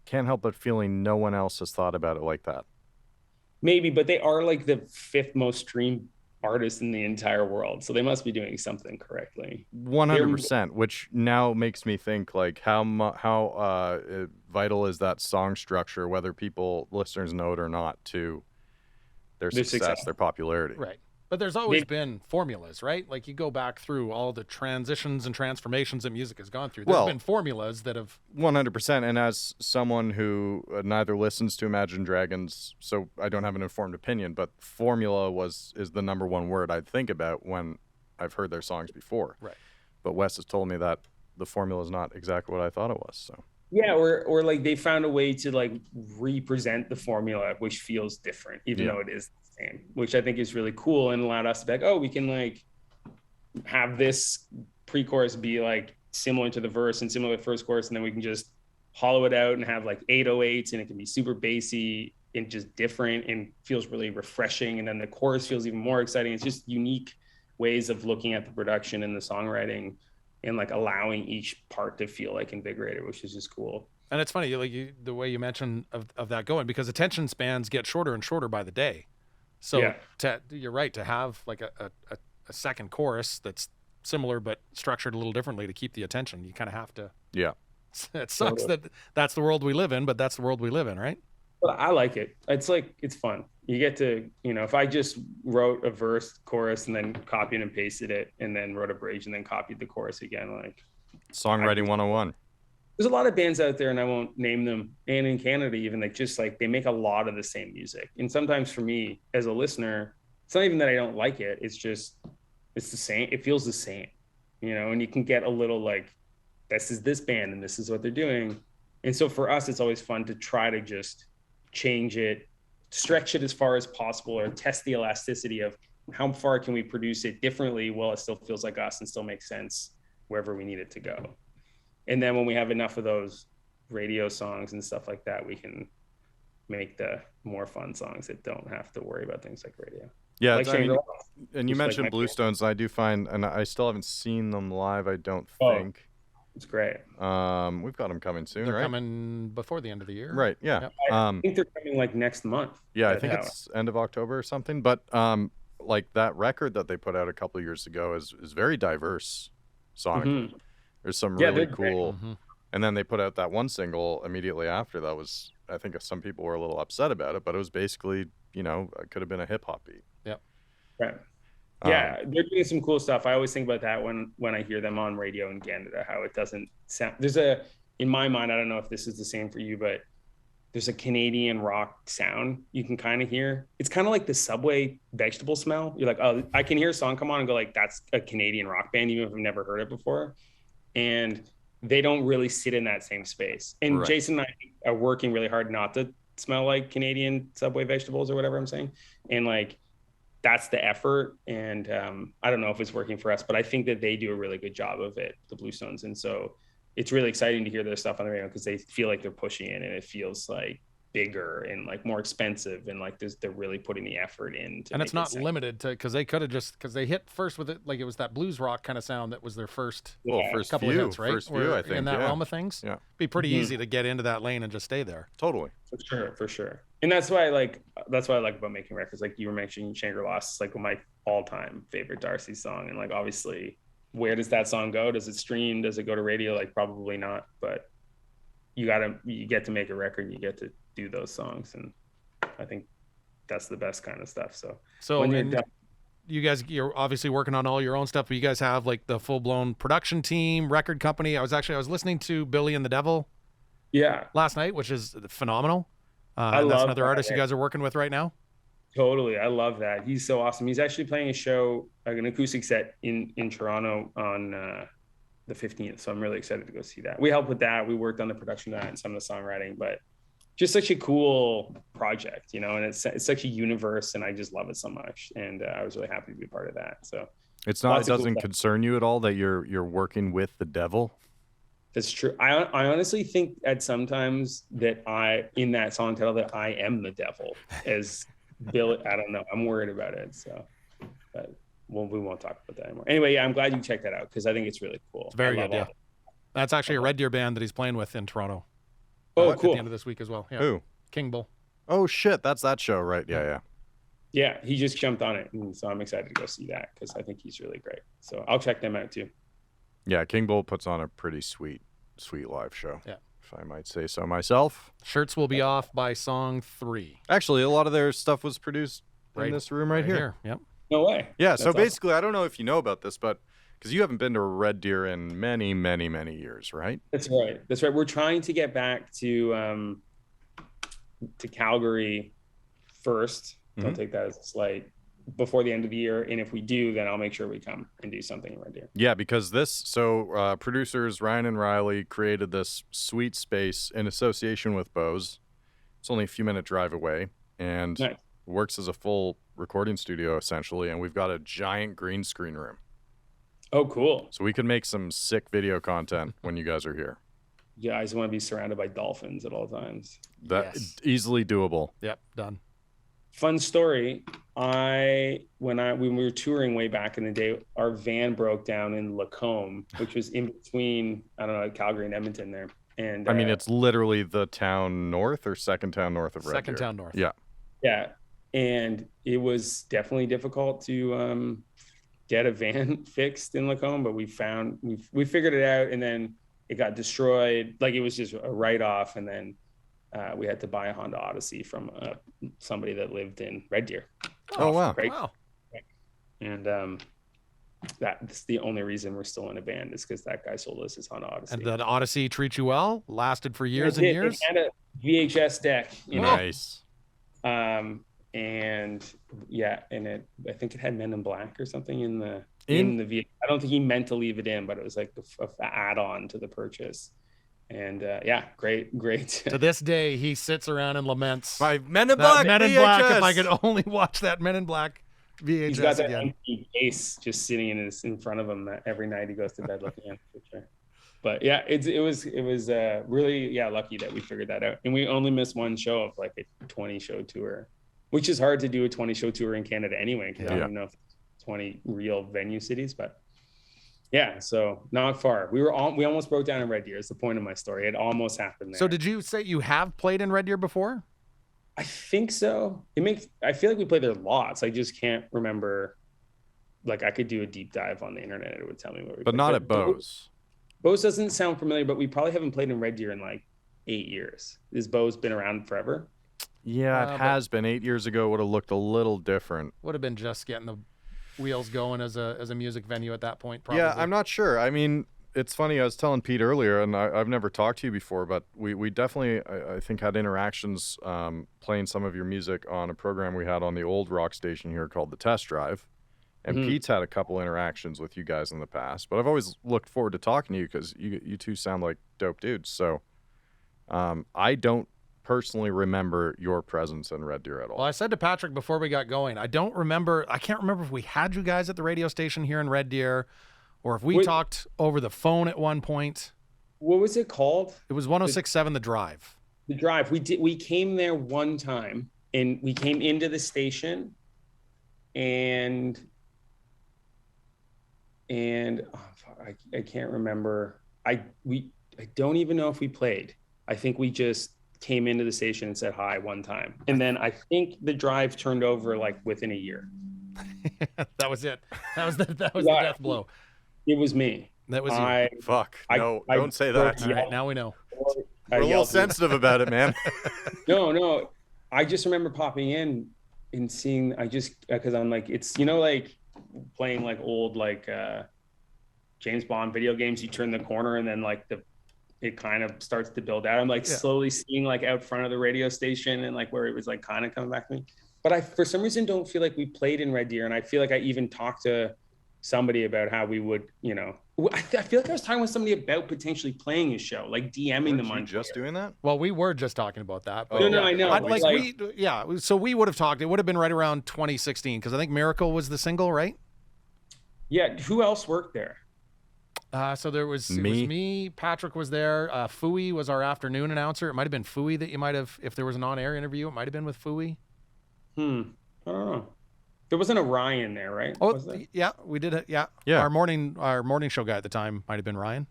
can't help but feeling no one else has thought about it like that. Maybe, but they are like the 5th most streamed artists in the entire world, so they must be doing something correctly. 100%, which now makes me think like how vital is that song structure, whether listeners know it or not, to their success, their popularity. Right. But there's always been formulas, right? Like you go back through all the transitions and transformations that music has gone through. There's been formulas that have 100%. And as someone who neither listens to Imagine Dragons, so I don't have an informed opinion, but formula is the number one word I'd think about when I've heard their songs before. Right. But Wes has told me that the formula is not exactly what I thought it was. So yeah, or like they found a way to like represent the formula, which feels different, even though it is the same, which I think is really cool and allowed us to be like, oh, we can like have this pre-chorus be like similar to the verse and similar to the first chorus, and then we can just hollow it out and have like 808s and it can be super bassy and just different and feels really refreshing. And then the chorus feels even more exciting. It's just unique ways of looking at the production and the songwriting and like allowing each part to feel like invigorated, which is just cool. And it's funny, like the way you mentioned of that going, because attention spans get shorter and shorter by the day. So you're right, to have like a second chorus that's similar but structured a little differently to keep the attention, you kind of have to. Yeah. It sucks that that's the world we live in, but that's the world we live in, right? But I like it. It's like, it's fun. You get to, if I just wrote a verse, chorus, and then copied and pasted it, and then wrote a bridge and then copied the chorus again, like songwriting 101. There's a lot of bands out there, and I won't name them, and in Canada even, like just like they make a lot of the same music. And sometimes for me as a listener, it's not even that I don't like it. It's just, it's the same. It feels the same, and you can get a little like, this is this band and this is what they're doing. And so for us, it's always fun to try to just change it, stretch it as far as possible, or test the elasticity of how far can we produce it differently while it still feels like us and still makes sense wherever we need it to go. And then when we have enough of those radio songs and stuff like that, we can make the more fun songs that don't have to worry about things like radio. Yeah, like and you mentioned Bluestones. I do find, and I still haven't seen them live, I don't think. It's great. We've got them coming soon, They're right? coming before the end of the year. Right, yeah. Yep. I think they're coming like next month. Yeah, I think it's end of October or something. But like that record that they put out a couple of years ago is very diverse sonically. Mm-hmm. There's some really cool. And then they put out that one single immediately after that was, I think some people were a little upset about it, but it was basically, it could have been a hip hop beat. Yep. Right. Yeah, they're doing some cool stuff. I always think about that when I hear them on radio in Canada, how it doesn't sound, in my mind, I don't know if this is the same for you, but there's a Canadian rock sound you can kind of hear. It's kind of like the Subway vegetable smell. You're like, oh, I can hear a song come on and go like, that's a Canadian rock band, even if I've never heard it before. And they don't really sit in that same space. And right. Jason and I are working really hard not to smell like Canadian Subway vegetables or whatever I'm saying. And like, that's the effort. And I don't know if it's working for us, but I think that they do a really good job of it, the Bluestones. And so it's really exciting to hear their stuff on the radio because they feel like they're pushing it and it feels like bigger and like more expensive and like they're really putting the effort in. And it's not limited to, because they could have because they hit first with it, like it was that blues rock kind of sound that was their first couple of hits, right? First few, I think. In that realm of things. Yeah. It'd be pretty easy to get into that lane and just stay there. Totally. For sure. And that's why I like about making records. Like you were mentioning Shangri-La, it's like my all-time favorite Darcy song. And like obviously, where does that song go? Does it stream? Does it go to radio? Like probably not, but you get to make a record and you get to do those songs, and I think that's the best kind of stuff. So when you're done, you're obviously working on all your own stuff, but you guys have like the full-blown production team, record company. I was listening to Billy and the Devil last night, which is phenomenal. And that's another artist you guys are working with right now. Totally. I love that. He's so awesome. He's actually playing a show, like an acoustic set in Toronto on the 15th. So I'm really excited to go see that. We helped with that. We worked on the production of that and some of the songwriting, but just such a cool project, and it's such a universe, and I just love it so much. And I was really happy to be part of that. So it doesn't concern you at all that you're working with the devil? That's true. I honestly think at sometimes that in that song title that I am the devil as Bill. I don't know. I'm worried about it. So, but we won't talk about that anymore. Anyway, yeah, I'm glad you checked that out because I think it's really cool. It's very good. Yeah. That's actually a Red Deer band that he's playing with in Toronto. Oh, cool. At the end of this week as well. Yeah. Who? King Bull. Oh, shit. That's that show, right? Yeah. Yeah, he just jumped on it. And so I'm excited to go see that because I think he's really great. So I'll check them out too. Yeah, King Bull puts on a pretty sweet live show. Yeah. If I might say so myself. Shirts will be off by song 3. Actually, a lot of their stuff was produced in this room right here. Yep. No way. Yeah, that's so basically, awesome. I don't know if you know about this, but because you haven't been to Red Deer in many, many, many years, right? That's right. We're trying to get back to Calgary first. Don't take that as a slight. Before the end of the year, and if we do, then I'll make sure we come and do something in Red Deer. Yeah, because producers Ryan and Ryley created this sweet space in association with Bose. It's only a few minute drive away, and works as a full recording studio essentially. And we've got a giant green screen room. Oh, cool! So we can make some sick video content when you guys are here. Yeah, I just want to be surrounded by dolphins at all times. Easily doable. Yep, done. Fun story. When we were touring way back in the day, our van broke down in Lacombe, which was in between, I don't know, Calgary and Edmonton there. And I mean, it's literally the town north or second town north of Red Deer. Second town north. Yeah. Yeah. And it was definitely difficult to get a van fixed in Lacombe, but we figured it out, and then it got destroyed. Like it was just a write-off, and then we had to buy a Honda Odyssey from somebody that lived in Red Deer. Oh, wow. Wow. And that's the only reason we're still in a band, is because that guy sold us his Honda Odyssey. And that Odyssey treat you well? Lasted for years and years? It had a VHS deck, Nice. And yeah, and I think it had Men in Black or something in the VHS. I don't think he meant to leave it in, but it was like a add-on to the purchase. And yeah, great. To this day, he sits around and laments. My Men in Black Men in VHS. Black, if I could only watch that Men in Black VHS He's got that again. empty case just sitting in front of him every night he goes to bed looking at the picture. But yeah, it was really lucky that we figured that out. And we only missed one show of like a 20 show tour, which is hard to do a 20 show tour in Canada anyway, because I don't know if 20 real venue cities, but yeah, so not far. We almost broke down in Red Deer. Is the point of my story. It almost happened there. So did you say you have played in Red Deer before? I think so. I feel like we played there lots. I just can't remember. Like I could do a deep dive on the internet. It would tell me where we. But not at Bose. Bose doesn't sound familiar, but we probably haven't played in Red Deer in like 8 years. Has Bose been around forever? Yeah, it has been. 8 years ago would have looked a little different. Would have been just getting the wheels going as a music venue at that point, probably. Yeah, I'm not sure. I mean, it's funny. I was telling Pete earlier, and I've never talked to you before, but we definitely, I think, had interactions playing some of your music on a program we had on the old rock station here called The Test Drive. And Pete's had a couple interactions with you guys in the past, but I've always looked forward to talking to you because you two sound like dope dudes. So I don't personally remember your presence in Red Deer at all. Well, I said to Patrick before we got going, I can't remember if we had you guys at the radio station here in Red Deer or if we talked over the phone at one point. What was it called? It was 106.7 The Drive. The Drive. We came there one time, and we came into the station, and I can't remember. I don't even know if we played. I think we just came into the station and said hi one time, and then I think the Drive turned over like within a year. That was it. That was the death blow. It was me. That was you. Fuck. No, don't say that. All right, now we know. We're a little sensitive about it, man. No. I just remember popping in and seeing. Because I'm like, it's like playing like old James Bond video games. You turn the corner and then like it kind of starts to build out. I'm like slowly seeing like out front of the radio station and like where it was like kind of coming back to me. But I, for some reason, don't feel like we played in Red Deer. And I feel like I even talked to somebody about how we would, I feel like I was talking with somebody about potentially playing a show, like DMing them on just doing that. Well, we were just talking about that. But no, I know. So we would have talked. It would have been right around 2016 because I think Miracle was the single, right? Yeah. Who else worked there? So there was me. It was me. Patrick was there. Fooey was our afternoon announcer. It might have been Fooey that you might have, if there was an on-air interview, it might have been with Fooey. I don't know. There wasn't a Ryan there, right? Oh, yeah, we did it. Yeah. Our morning show guy at the time might have been Ryan.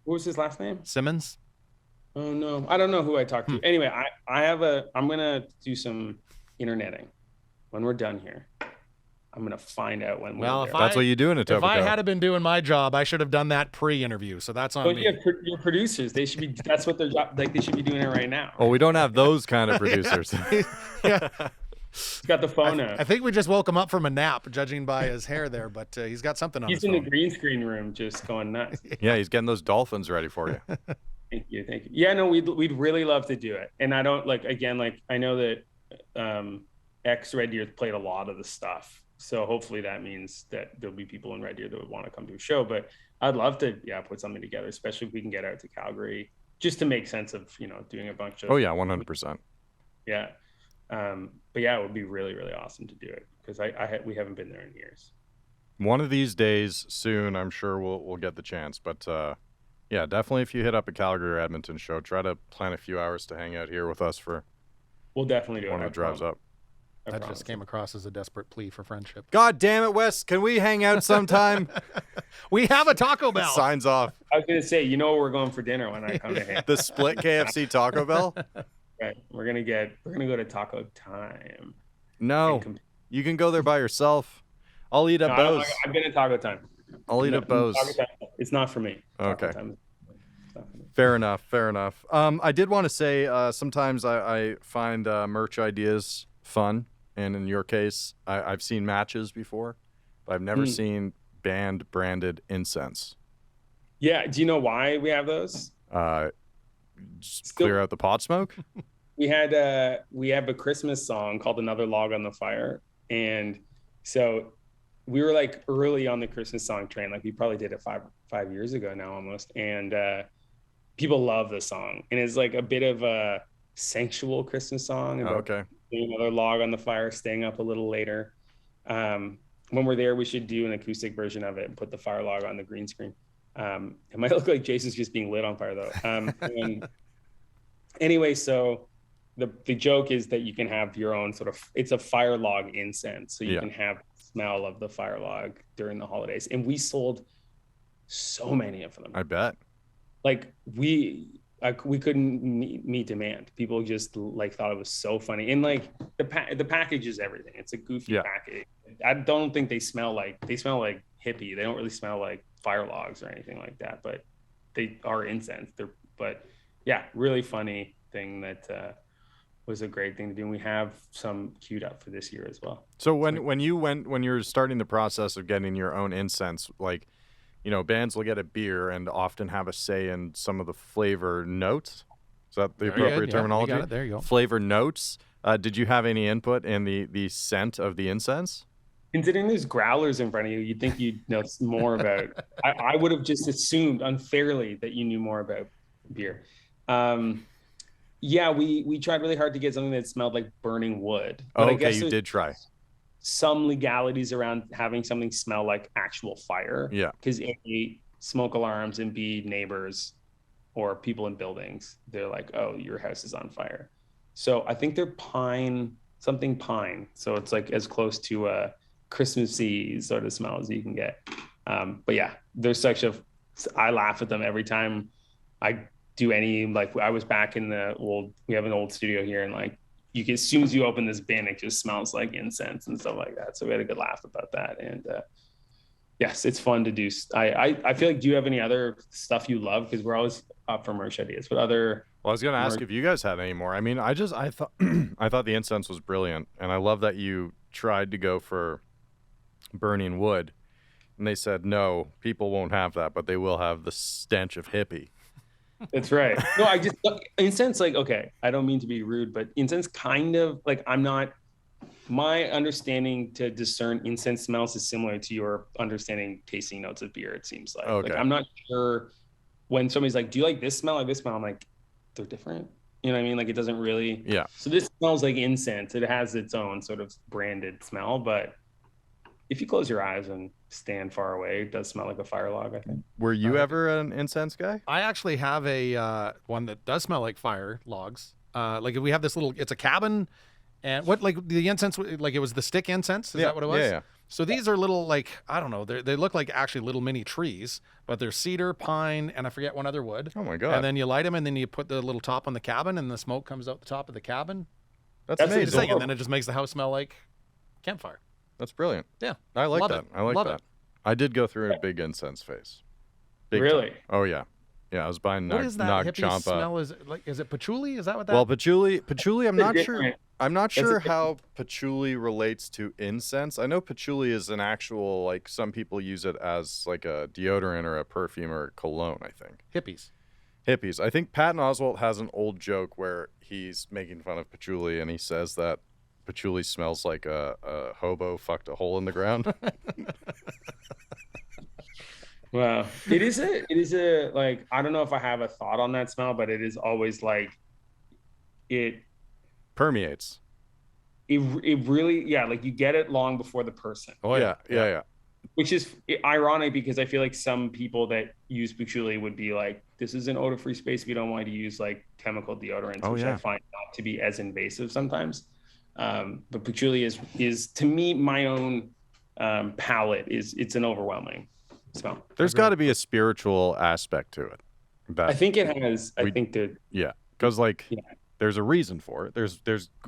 What was his last name? Simmons. Oh no, I don't know who I talked to. Anyway, I'm gonna do some interneting when we're done here. I'm gonna find out when. That's what you do in Etobicoke. If I had been doing my job, I should have done that pre-interview. So that's on me. Your producers, they should be. That's what their job. Like they should be doing it right now. Oh, we don't have those kind of producers. Yeah. He's got the phone out. I think we just woke him up from a nap, judging by his hair there. But he's got something on. He's in the green screen room, just going nuts. Yeah, he's getting those dolphins ready for you. Thank you. Yeah, no, we'd really love to do it. And I don't I know that ex Red Deer played a lot of the stuff. So hopefully that means that there'll be people in Red Deer that would want to come to a show. But I'd love to, put something together, especially if we can get out to Calgary, just to make sense of, doing a bunch of. Oh yeah, 100%. Yeah. But yeah, it would be really, really awesome to do it because we haven't been there in years. One of these days soon, I'm sure we'll get the chance. But yeah, definitely if you hit up a Calgary or Edmonton show, try to plan a few hours to hang out here with us for. We'll definitely do one of the drives up. That just came across as a desperate plea for friendship. God damn it, Wes! Can we hang out sometime? We have a Taco Bell. Signs off. I was gonna say, we're going for dinner when I come to hang. The split KFC Taco Bell. Right. We're gonna go to Taco Time. No, you can go there by yourself. I'll eat at Bose. I've been at Taco Time. I'll eat at Bose. It's not for me. Okay. Fair enough. I did want to say sometimes I find merch ideas fun, and in your case, I've seen matches before, but I've never seen band branded incense. Yeah. Do you know why we have those? Just clear out the pot smoke. We have a Christmas song called "Another Log on the Fire," and so we were like early on the Christmas song train. Like we probably did it five years ago now almost, and people love the song, and it's like a bit of a sensual Christmas song about putting another log on the fire, staying up a little later. When we're there, we should do an acoustic version of it and put the fire log on the green screen. It might look like Jason's just being lit on fire though. Anyway, so the joke is that you can have your own sort of, it's a fire log incense, so you can have the smell of the fire log during the holidays. And we sold so many of them. I bet. Like we couldn't meet demand. People just like thought it was so funny, and like the package is everything. It's a goofy package. I don't think they smell like hippie. They don't really smell like fire logs or anything like that, but they are incense. But yeah, really funny thing that was a great thing to do. And we have some queued up for this year as well. So when you're starting the process of getting your own incense, like, you know, bands will get a beer and often have a say in some of the flavor notes. Is that the appropriate terminology? You got it. There you go. Flavor notes. Did you have any input in the scent of the incense? Considering there's growlers in front of you, you'd think you'd know more about. I would have just assumed unfairly that you knew more about beer. Yeah, we tried really hard to get something that smelled like burning wood. But Oh, I guess you did try. Some legalities around having something smell like actual fire. Yeah. Because A, smoke alarms, and B, neighbors or people in buildings, they're like, oh, your house is on fire. So I think they're something pine. So it's like as close to a Christmassy sort of smell as you can get. But yeah, there's I laugh at them every time I do any, like I was back in we have an old studio here, and like as soon as you open this bin, it just smells like incense and stuff like that. So we had a good laugh about that. And yes, it's fun to do. I feel like, do you have any other stuff you love? Because we're always up for merch ideas. But Well, I was going to ask if you guys had any more. I mean, I thought I thought the incense was brilliant, and I love that you tried to go for burning wood, and they said no, people won't have that, but they will have the stench of hippie. That's right. No, I just incense, like, okay, I don't mean to be rude, but incense kind of like, my understanding to discern incense smells is similar to your understanding tasting notes of beer, it seems like. Okay. Like I'm not sure when somebody's like, do you like this smell, like this smell? I'm like, they're different. You know what I mean? Like it doesn't really. Yeah. So this smells like incense. It has its own sort of branded smell, but if you close your eyes and stand far away, it does smell like a fire log, I think. Were you ever an incense guy? I actually have a one that does smell like fire logs. Like we have this it's a cabin, and what, like the incense, like it was the stick incense. Is that what it was? Yeah. So these are little, like, I don't know, they look like actually little mini trees, but they're cedar, pine, and I forget one other wood. Oh my God. And then you light them, and then you put the little top on the cabin, and the smoke comes out the top of the cabin. That's amazing. And then it just makes the house smell like campfire. That's brilliant. Yeah. I like Love that. it. I like Love that. it. I did go through a big incense phase. Big Really? time. Oh yeah. Yeah, I was buying What is that Nag hippie Champa. smell? Is it patchouli? Is that what that? Well, patchouli, I'm not sure. different. I'm not That's sure a how patchouli relates to incense. I know patchouli is an actual, like, some people use it as like a deodorant or a perfume or a cologne, I think. Hippies. I think Patton Oswalt has an old joke where he's making fun of patchouli, and he says that patchouli smells like a hobo fucked a hole in the ground. Wow. It is a like, I don't know if I have a thought on that smell, but it is always like it Permeates. It really, yeah, like you get it long before the person. Oh yeah. Which is ironic because I feel like some people that use patchouli would be like, this is an odor-free space. We don't want to use like chemical deodorants, which I find not to be as invasive sometimes. But patchouli is to me, my own palate it's an overwhelming smell. There's got to be a spiritual aspect to it. I think it has. Because there's a reason for it.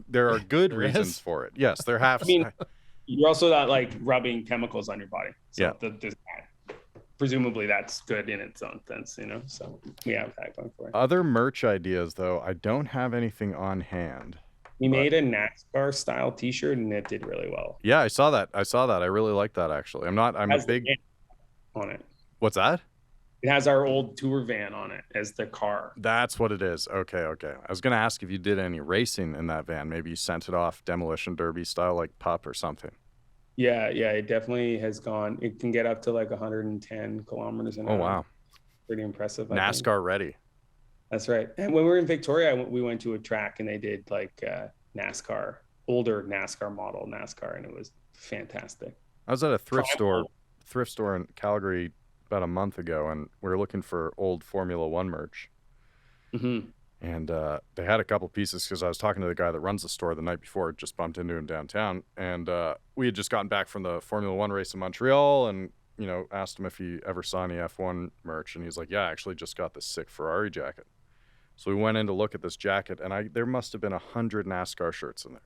There are good reasons for it. Yes, there have. I mean, you're also not like rubbing chemicals on your body. So there's that. presumably that's good in its own sense, you know. So we have that going for it. Other merch ideas, though, I don't have anything on hand. We made a NASCAR style T-shirt, and it did really well. Yeah, I saw that. I really like that, actually. I'm a big on it. What's that? It has our old tour van on it as the car. That's what it is. Okay. I was gonna ask if you did any racing in that van. Maybe you sent it off demolition derby style, like pup or something. Yeah, it definitely has gone. It can get up to like 110 kilometers an hour. Oh wow, pretty impressive. NASCAR ready. That's right. And when we were in Victoria, we went to a track and they did like NASCAR, older NASCAR model NASCAR, and it was fantastic. I was at a thrift store in Calgary about a month ago, and we were looking for old Formula One merch. Mm-hmm. And they had a couple pieces because I was talking to the guy that runs the store the night before, just bumped into him downtown. And we had just gotten back from the Formula One race in Montreal and, asked him if he ever saw any F1 merch. And he's like, yeah, I actually just got this sick Ferrari jacket. So we went in to look at this jacket, and there must have been 100 NASCAR shirts in there.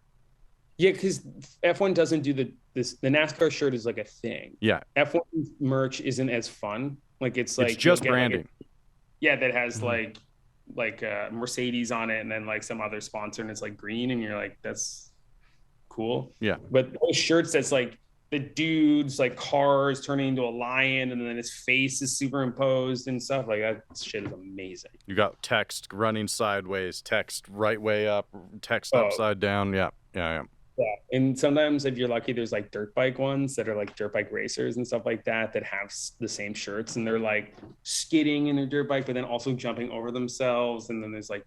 Yeah, because F1 doesn't do the NASCAR shirt is like a thing. Yeah. F1 merch isn't as fun. Like it's just branding. That has like Mercedes on it and then like some other sponsor, and it's like green, and you're like, that's cool. Yeah. But those shirts that's like the dude's like cars turning into a lion, and then his face is superimposed and stuff like that. Shit is amazing. You got text running sideways, text right way up, text upside down. Yeah. Yeah, and sometimes if you're lucky, there's like dirt bike ones that are like dirt bike racers and stuff like that have the same shirts, and they're like skidding in their dirt bike, but then also jumping over themselves. And then there's like,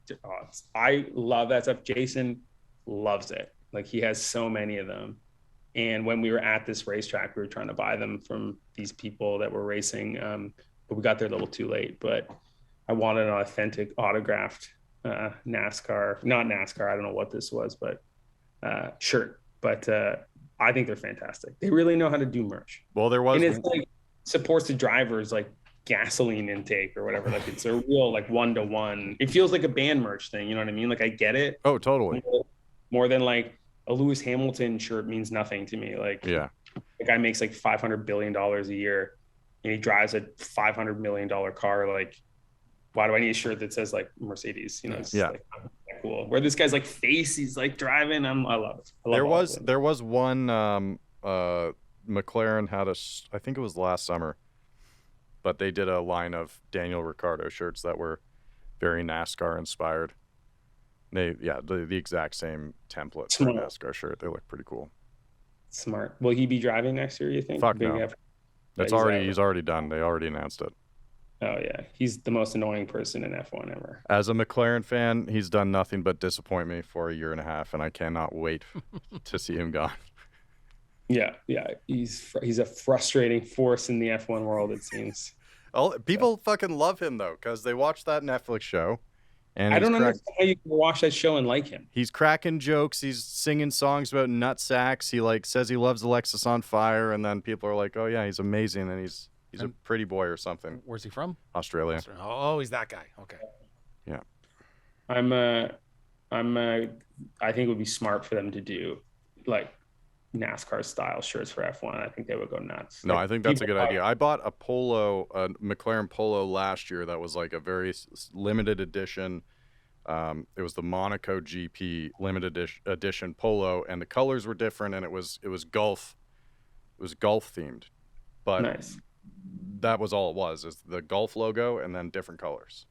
I love that stuff. Jason loves it. Like he has so many of them. And when we were at this racetrack, we were trying to buy them from these people that were racing, but we got there a little too late. But I wanted an authentic autographed NASCAR, not NASCAR. I don't know what this was, but shirt. But I think they're fantastic. They really know how to do merch. Well, there was, and it's like supports the drivers like gasoline intake or whatever. Like it's a real like 1-to-1. It feels like a band merch thing. You know what I mean? Like I get it. Oh, totally. More than like a Lewis Hamilton shirt means nothing to me. Like, yeah, the guy makes like $500 billion a year, and he drives a $500 million car. Like, why do I need a shirt that says like Mercedes? It's like, cool. Where this guy's like face, he's like driving. I love it. There was one McLaren had I think it was last summer, but they did a line of Daniel Ricciardo shirts that were very NASCAR inspired. The exact same template for a NASCAR shirt. They look pretty cool. Smart. Will he be driving next year, you think? Fuck no. He's already done. They already announced it. Oh yeah, he's the most annoying person in F1 ever. As a McLaren fan, he's done nothing but disappoint me for a year and a half, and I cannot wait to see him gone. Yeah, he's a frustrating force in the F1 world, it seems. People fucking love him though, because they watch that Netflix show. And I don't understand how you can watch that show and like him. He's cracking jokes. He's singing songs about nut sacks. He like says he loves Alexis on Fire, and then people are like, "Oh yeah, he's amazing," and he's a pretty boy or something. Where's he from? Australia. Oh, he's that guy. Okay. Yeah. I think it would be smart for them to do like NASCAR style shirts for F1. I think they would go nuts. No, I think that's a good idea. I bought a McLaren polo last year that was like a very limited edition. It was the Monaco GP limited edition polo, and the colors were different, and it was golf themed. But nice. That was all it was, is the golf logo and then different colors.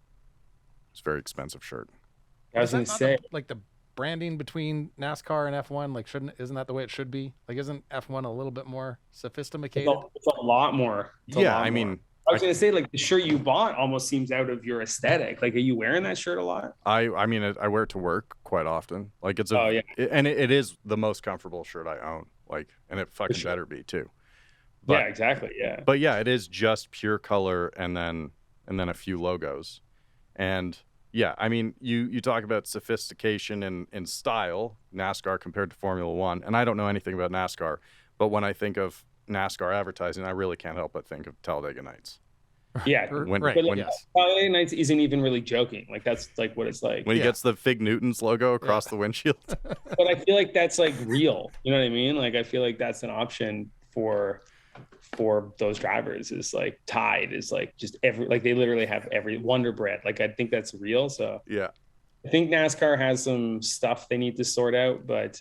It's a very expensive shirt. I was going to say, like the branding between NASCAR and F1, like isn't that the way it should be? Like, isn't F1 a little bit more sophisticated? It's a lot more. I mean, I was going to say, like, the shirt you bought almost seems out of your aesthetic. Like, are you wearing that shirt a lot? I mean, I wear it to work quite often. Like, it's it is the most comfortable shirt I own. Like, and it fucking better be too. But, yeah, exactly. Yeah. But yeah, it is just pure color and then a few logos. And yeah, I mean, you talk about sophistication and style, NASCAR compared to Formula One, and I don't know anything about NASCAR, but when I think of NASCAR advertising, I really can't help but think of Talladega Nights. Yeah, Talladega Nights isn't even really joking. Like that's like what it's like. When he gets the Fig Newtons logo across the windshield. But I feel like that's like real. You know what I mean? Like I feel like that's an option for for those drivers is like tied is like just they literally have every Wonder Bread. Like I think that's real. So yeah, I think NASCAR has some stuff they need to sort out, but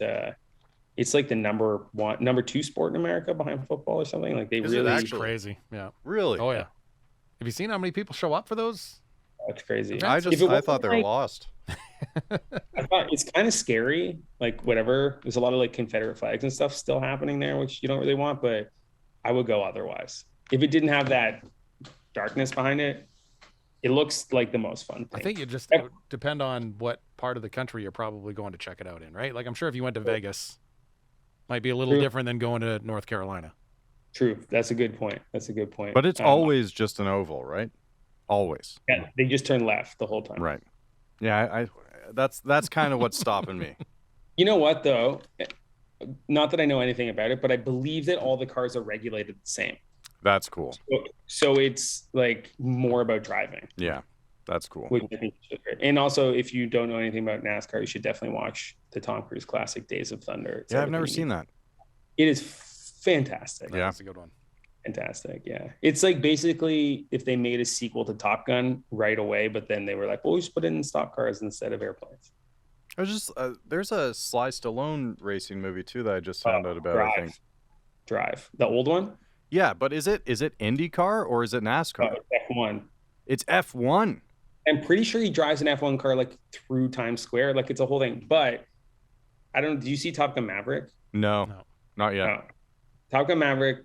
it's like the number 2 sport in America behind football or something. Like It's actually crazy. Yeah. Really? Oh yeah. Have you seen how many people show up for those? That's crazy. I thought they were lost. I thought it's kind of scary. Like whatever, there's a lot of like Confederate flags and stuff still happening there, which you don't really want, but I would go otherwise. If it didn't have that darkness behind it, it looks like the most fun thing. I think it would depend on what part of the country you're probably going to check it out in, right? Like I'm sure if you went to Vegas, might be a little different than going to North Carolina. True. That's a good point. But it's always just an oval, right? Always. Yeah, they just turn left the whole time. Right. Yeah, that's kind of what's stopping me. You know what though? Not that I know anything about it, but I believe that all the cars are regulated the same. That's cool. So it's like more about driving. Yeah, that's cool. Which I think is great. And also, if you don't know anything about NASCAR, you should definitely watch the Tom Cruise classic Days of Thunder. I've never seen that. It is fantastic. Yeah, that's a good one. Fantastic. Yeah. It's like basically if they made a sequel to Top Gun right away, but then they were like, well, we just put it in stock cars instead of airplanes. There's a Sly Stallone racing movie too that I just found out about. I think Drive, the old one. Yeah, but is it IndyCar or is it NASCAR? F1. It's F1. I'm pretty sure he drives an F1 car like through Times Square, like it's a whole thing. But I don't. Do you see Top Gun Maverick? No. Not yet. No. Top Gun Maverick,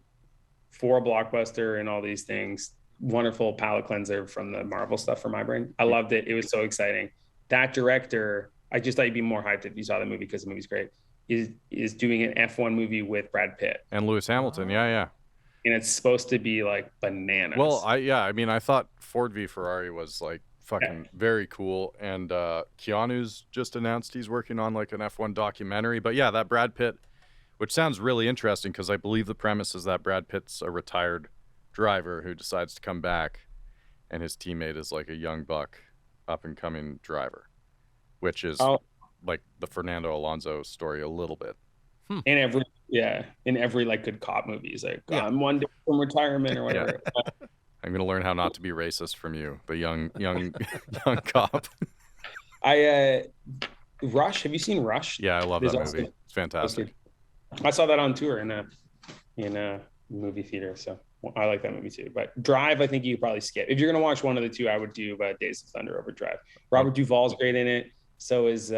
for a blockbuster and all these things. Wonderful palate cleanser from the Marvel stuff for my brain. I loved it. It was so exciting. That director, I just thought you'd be more hyped if you saw the movie because the movie's great. Is doing an F1 movie with Brad Pitt and Lewis Hamilton. Yeah. And it's supposed to be like bananas. Well, I thought Ford v Ferrari was like fucking very cool, and Keanu's just announced he's working on like an F1 documentary. But yeah, that Brad Pitt, which sounds really interesting because I believe the premise is that Brad Pitt's a retired driver who decides to come back, and his teammate is like a young buck, up and coming driver, which is like the Fernando Alonso story a little bit. In every like good cop movie, he's like, I'm one day from retirement or whatever. I'm gonna learn how not to be racist from you, the young cop. Rush. Have you seen Rush? Yeah, I love that movie. It's fantastic. I saw that on tour in a movie theater, so I like that movie too. But Drive, I think you could probably skip. If you're gonna watch one of the two, I would do Days of Thunder over Drive. Robert Duvall's great in it. So is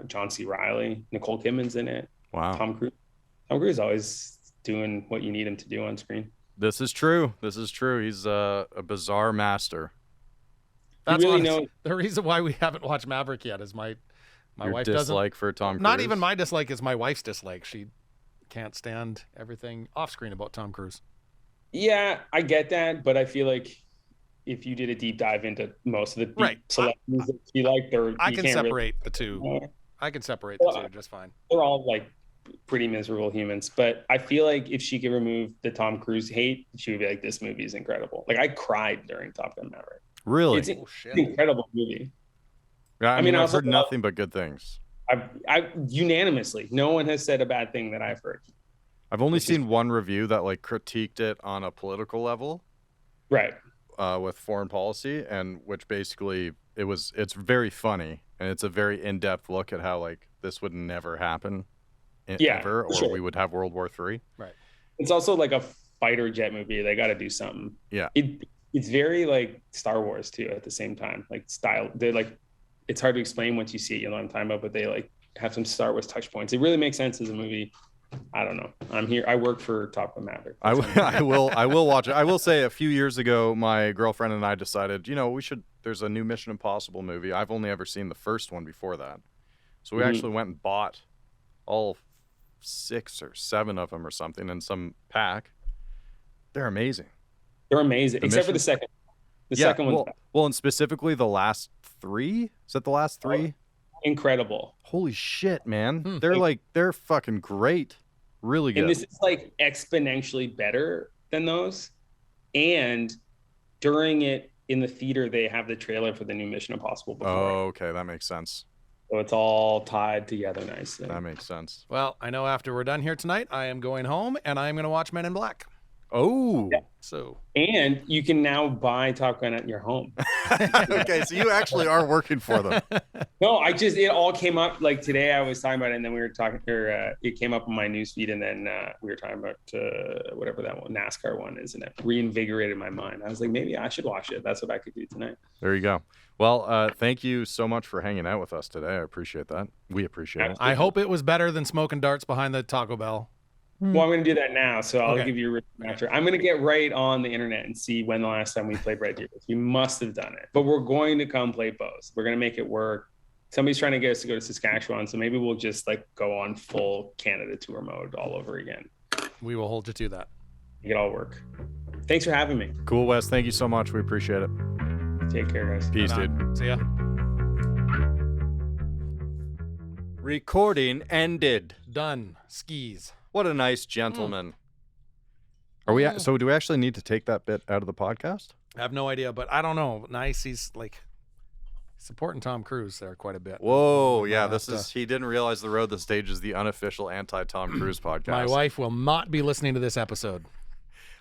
John C. Reilly. Nicole Kidman's in it. Wow. Tom Cruise is always doing what you need him to do on screen. This is true. He's a bizarre master. That's the reason why we haven't watched Maverick yet is my wife doesn't. Dislike for Tom Cruise? Not even my dislike, is my wife's dislike. She can't stand everything off screen about Tom Cruise. Yeah, I get that, but I feel like if you did a deep dive into most of the selections that you like, I can separate the two. I can separate the two just fine. They're all like pretty miserable humans, but I feel like if she could remove the Tom Cruise hate, she would be like, this movie is incredible. Like I cried during Top Gun Maverick. Really? It's an incredible movie. Yeah, I mean, I've heard nothing but good things. I unanimously, no one has said a bad thing that I've heard. I've only seen one review that like critiqued it on a political level. Right. With foreign policy, and which basically it's very funny, and it's a very in-depth look at how like this would never happen ever, or we would have World War III. Right. It's also like a fighter jet movie. They got to do something. Yeah. It's very like Star Wars too at the same time, like style. They're like, it's hard to explain once you see it, you know what I'm talking about, but they like have some Star Wars touch points. It really makes sense as a movie. I don't know. I'm here. I work for Top Gun Maverick. I will watch it. I will say a few years ago, my girlfriend and I decided, there's a new Mission Impossible movie. I've only ever seen the first one before that. So we actually went and bought all 6 or 7 of them or something in some pack. They're amazing. Except for the second. The second one. Well, and specifically the last 3. Is that the last 3? Incredible. Holy shit, man. They're fucking great. Really good. And this is like exponentially better than those. And during it in the theater, they have the trailer for the new Mission Impossible before. Oh, okay. That makes sense. So it's all tied together nicely. That makes sense. Well, I know after we're done here tonight, I am going home and I am going to watch Men in Black. Oh. Yeah. So. And you can now buy Top Gun at your home. Okay, so you actually are working for them. No, it all came up like today. I was talking about it, and then we were talking, or it came up on my newsfeed, and then we were talking about whatever that one NASCAR one is, and it reinvigorated my mind. I was like, maybe I should watch it. That's what I could do tonight. There you go. Well, thank you so much for hanging out with us today. I appreciate that. We appreciate it. I hope it was better than smoking darts behind the Taco Bell. Well, I'm going to do that now, so I'll give you a written after. I'm going to get right on the internet and see when the last time we played Red Deer was. We must have done it, but we're going to come play both. We're going to make it work. Somebody's trying to get us to go to Saskatchewan, so maybe we'll just like go on full Canada tour mode all over again. We will hold you to that. Make it all work. Thanks for having me. Cool, Wes. Thank you so much. We appreciate it. Take care, guys. Peace, dude. See ya. Recording ended. Done. Skis. What a nice gentleman. Are we? So do we actually need to take that bit out of the podcast? I have no idea, but I don't know. Nice. He's like supporting Tom Cruise there quite a bit. Whoa, yeah. This is. He didn't realize the road, the stage is the unofficial anti-Tom Cruise podcast. My wife will not be listening to this episode.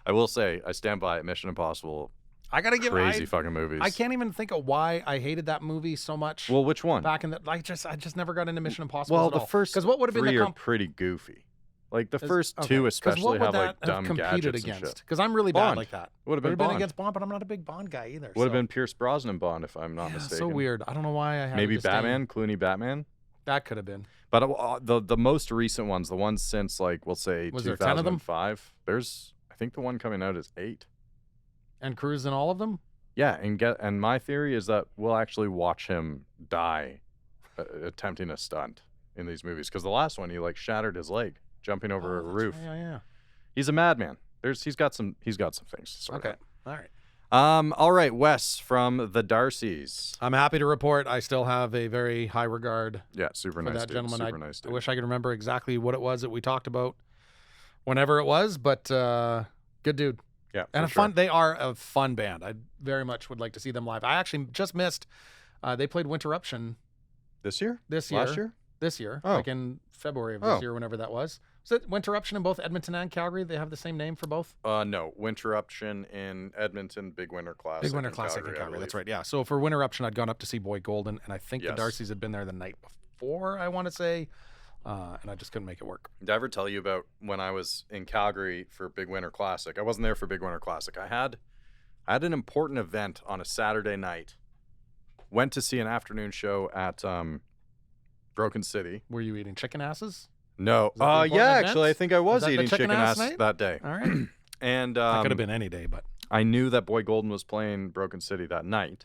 I will say, I stand by it. Mission Impossible. I gotta give crazy fucking movies. I can't even think of why I hated that movie so much. Well, which one? Back in the, I just never got into Mission Impossible. Well, at the all. first because what would have been three the are pretty goofy. Like the first two especially what would have like that dumb competed gadgets and against? shit. Because I'm really bad Bond. like that. Would have been been Bond. against Bond, but I'm not a big Bond guy either. Would have been Pierce Brosnan Bond if I'm not mistaken. So weird. I don't know why I have Maybe a disdain. Batman, Clooney Batman. That could have been. But the most recent ones, the ones since like we'll say Was there 10 of them? 2005. There's I think the one coming out is 8. And Cruise in all of them? Yeah, and my theory is that we'll actually watch him die attempting a stunt in these movies because the last one he like shattered his leg jumping over a roof. Right. Yeah. He's a madman. He's got some things to sort Okay. out. All right. All right, Wes from the Darcys. I'm happy to report I still have a very high regard Yeah, super for nice that dude. gentleman. Super nice I dude. wish I could remember exactly what it was that we talked about whenever it was, but good dude. Yeah, And for sure. they are a fun band. I very much would like to see them live. I actually just missed, they played Winterruption This year? this year. Last year? This year, Oh. like in February of this Oh. year, whenever that was. Was it Winterruption in both Edmonton and Calgary? They have the same name for both? No, Winterruption in Edmonton, Big Winter Classic. Big Winter in Classic Calgary, in I Calgary. That's believe. right. Yeah. So for Winterruption, I'd gone up to see Boy Golden, and I think Yes. the Darcys had been there the night before, I want to say, and I just couldn't make it work. Did I ever tell you about when I was in Calgary for Big Winter Classic? I wasn't there for Big Winter Classic. I had an important event on a Saturday night. Went to see an afternoon show at Broken City. Were you eating chicken asses? No. Was that the important Yeah, event? actually, I think I was that the eating chicken chicken ass ass night? that day. All right. And That could have been any day, but I knew that Boy Golden was playing Broken City that night.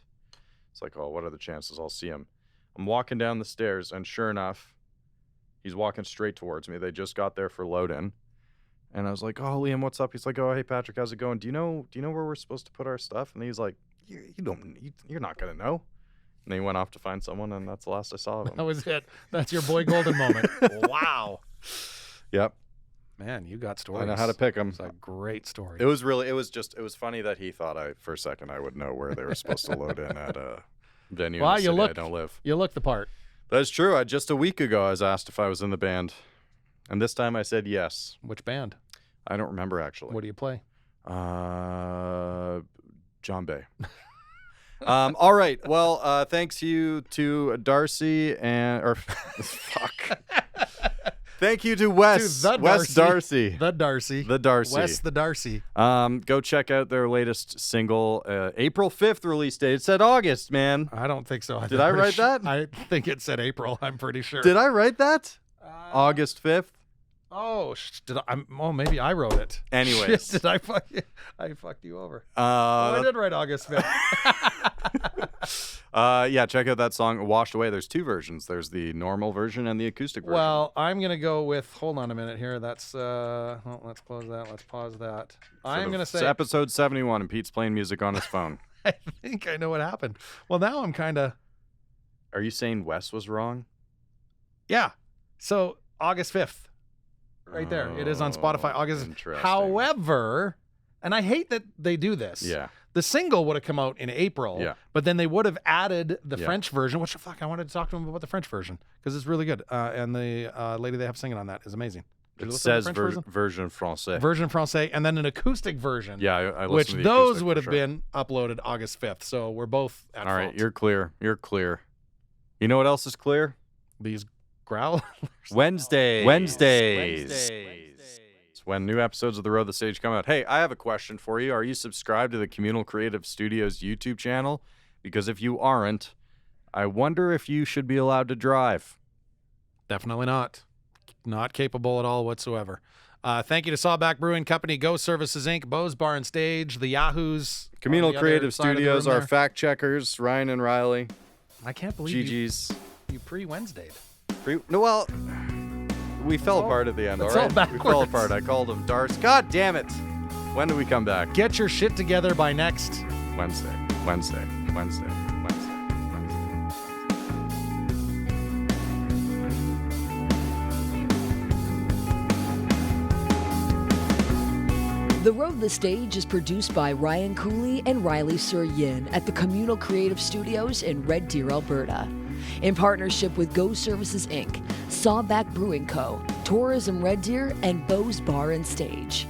It's like, oh, what are the chances I'll see him? I'm walking down the stairs, and sure enough, he's walking straight towards me. They just got there for load-in. And I was like, oh, Liam, what's up? He's like, oh, hey, Patrick, how's it going? Do you know where we're supposed to put our stuff? And he's like, you're not going to know. And then he went off to find someone, and that's the last I saw of him. that was it. That's your Boy Golden moment. Wow. Yep. Man, you got stories. I know how to pick them. It's a great story. It was funny that he thought for a second I would know where they were supposed to load in at a venue Well, in the you city look- I don't live. You look the part. That's true. Just a week ago, I was asked if I was in the band. And this time I said yes. Which band? I don't remember, actually. What do you play? John Bay. All right. Well, thanks you to Darcy fuck. Thank you to Wes. To the Wes Darcy. The Darcy. The Darcy. Wes the Darcy. Go check out their latest single, April 5th release date. It said August, man. I don't think so. Did I write that? I think it said April. I'm pretty sure. Did I write that? August 5th? Oh, did I? Maybe I wrote it. Anyways. Shit, did I fuck you? I fucked you over. I did write August 5th. Yeah, check out that song, Washed Away. There's 2 versions. There's the normal version and the acoustic version. Well, I'm going to go with, hold on a minute here. That's, let's close that. Let's pause that. I'm going to say. It's episode 71, and Pete's playing music on his phone. I think I know what happened. Well, now I'm kind of. Are you saying Wes was wrong? Yeah. So, August 5th. Right there. It is on Spotify. August. Interesting. However, and I hate that they do this. Yeah. The single would have come out in April. Yeah. But then they would have added the Yeah. French version. Which, fuck, I wanted to talk to them about the French version because it's really good. And the lady they have singing on that is amazing. Did you It listen to the says French version français. version français, and then an acoustic version. Yeah, I which listened to the those acoustic would for have sure. been uploaded August 5th. So we're both at All right, fault. you're clear. You're clear. You know what else is clear? These growlers. Wednesdays. It's when new episodes of The Road the Stage come out. Hey, I have a question for you. Are you subscribed to the Communal Creative Studios YouTube channel? Because if you aren't, I wonder if you should be allowed to drive. Definitely not. Not capable at all whatsoever. Thank you to Sawback Brewing Company, Go Services Inc., Bose Bar and Stage, the Yahoos. Communal on the other Creative side of the Studios, room our there. fact checkers, Ryan and Ryley. I can't believe GG's. you pre-Wednesday'd. No, well, we fell apart at the end, all it's all right? We fell backwards. apart. I called him Darcy. God damn it. When do we come back? Get your shit together by next. Wednesday. The Road the Stage is produced by Ryan Kuly and Ryley Surian at the Communal Creative Studios in Red Deer, Alberta. In partnership with Go Services Inc., Sawback Brewing Co., Tourism Red Deer, and Bose Bar and Stage.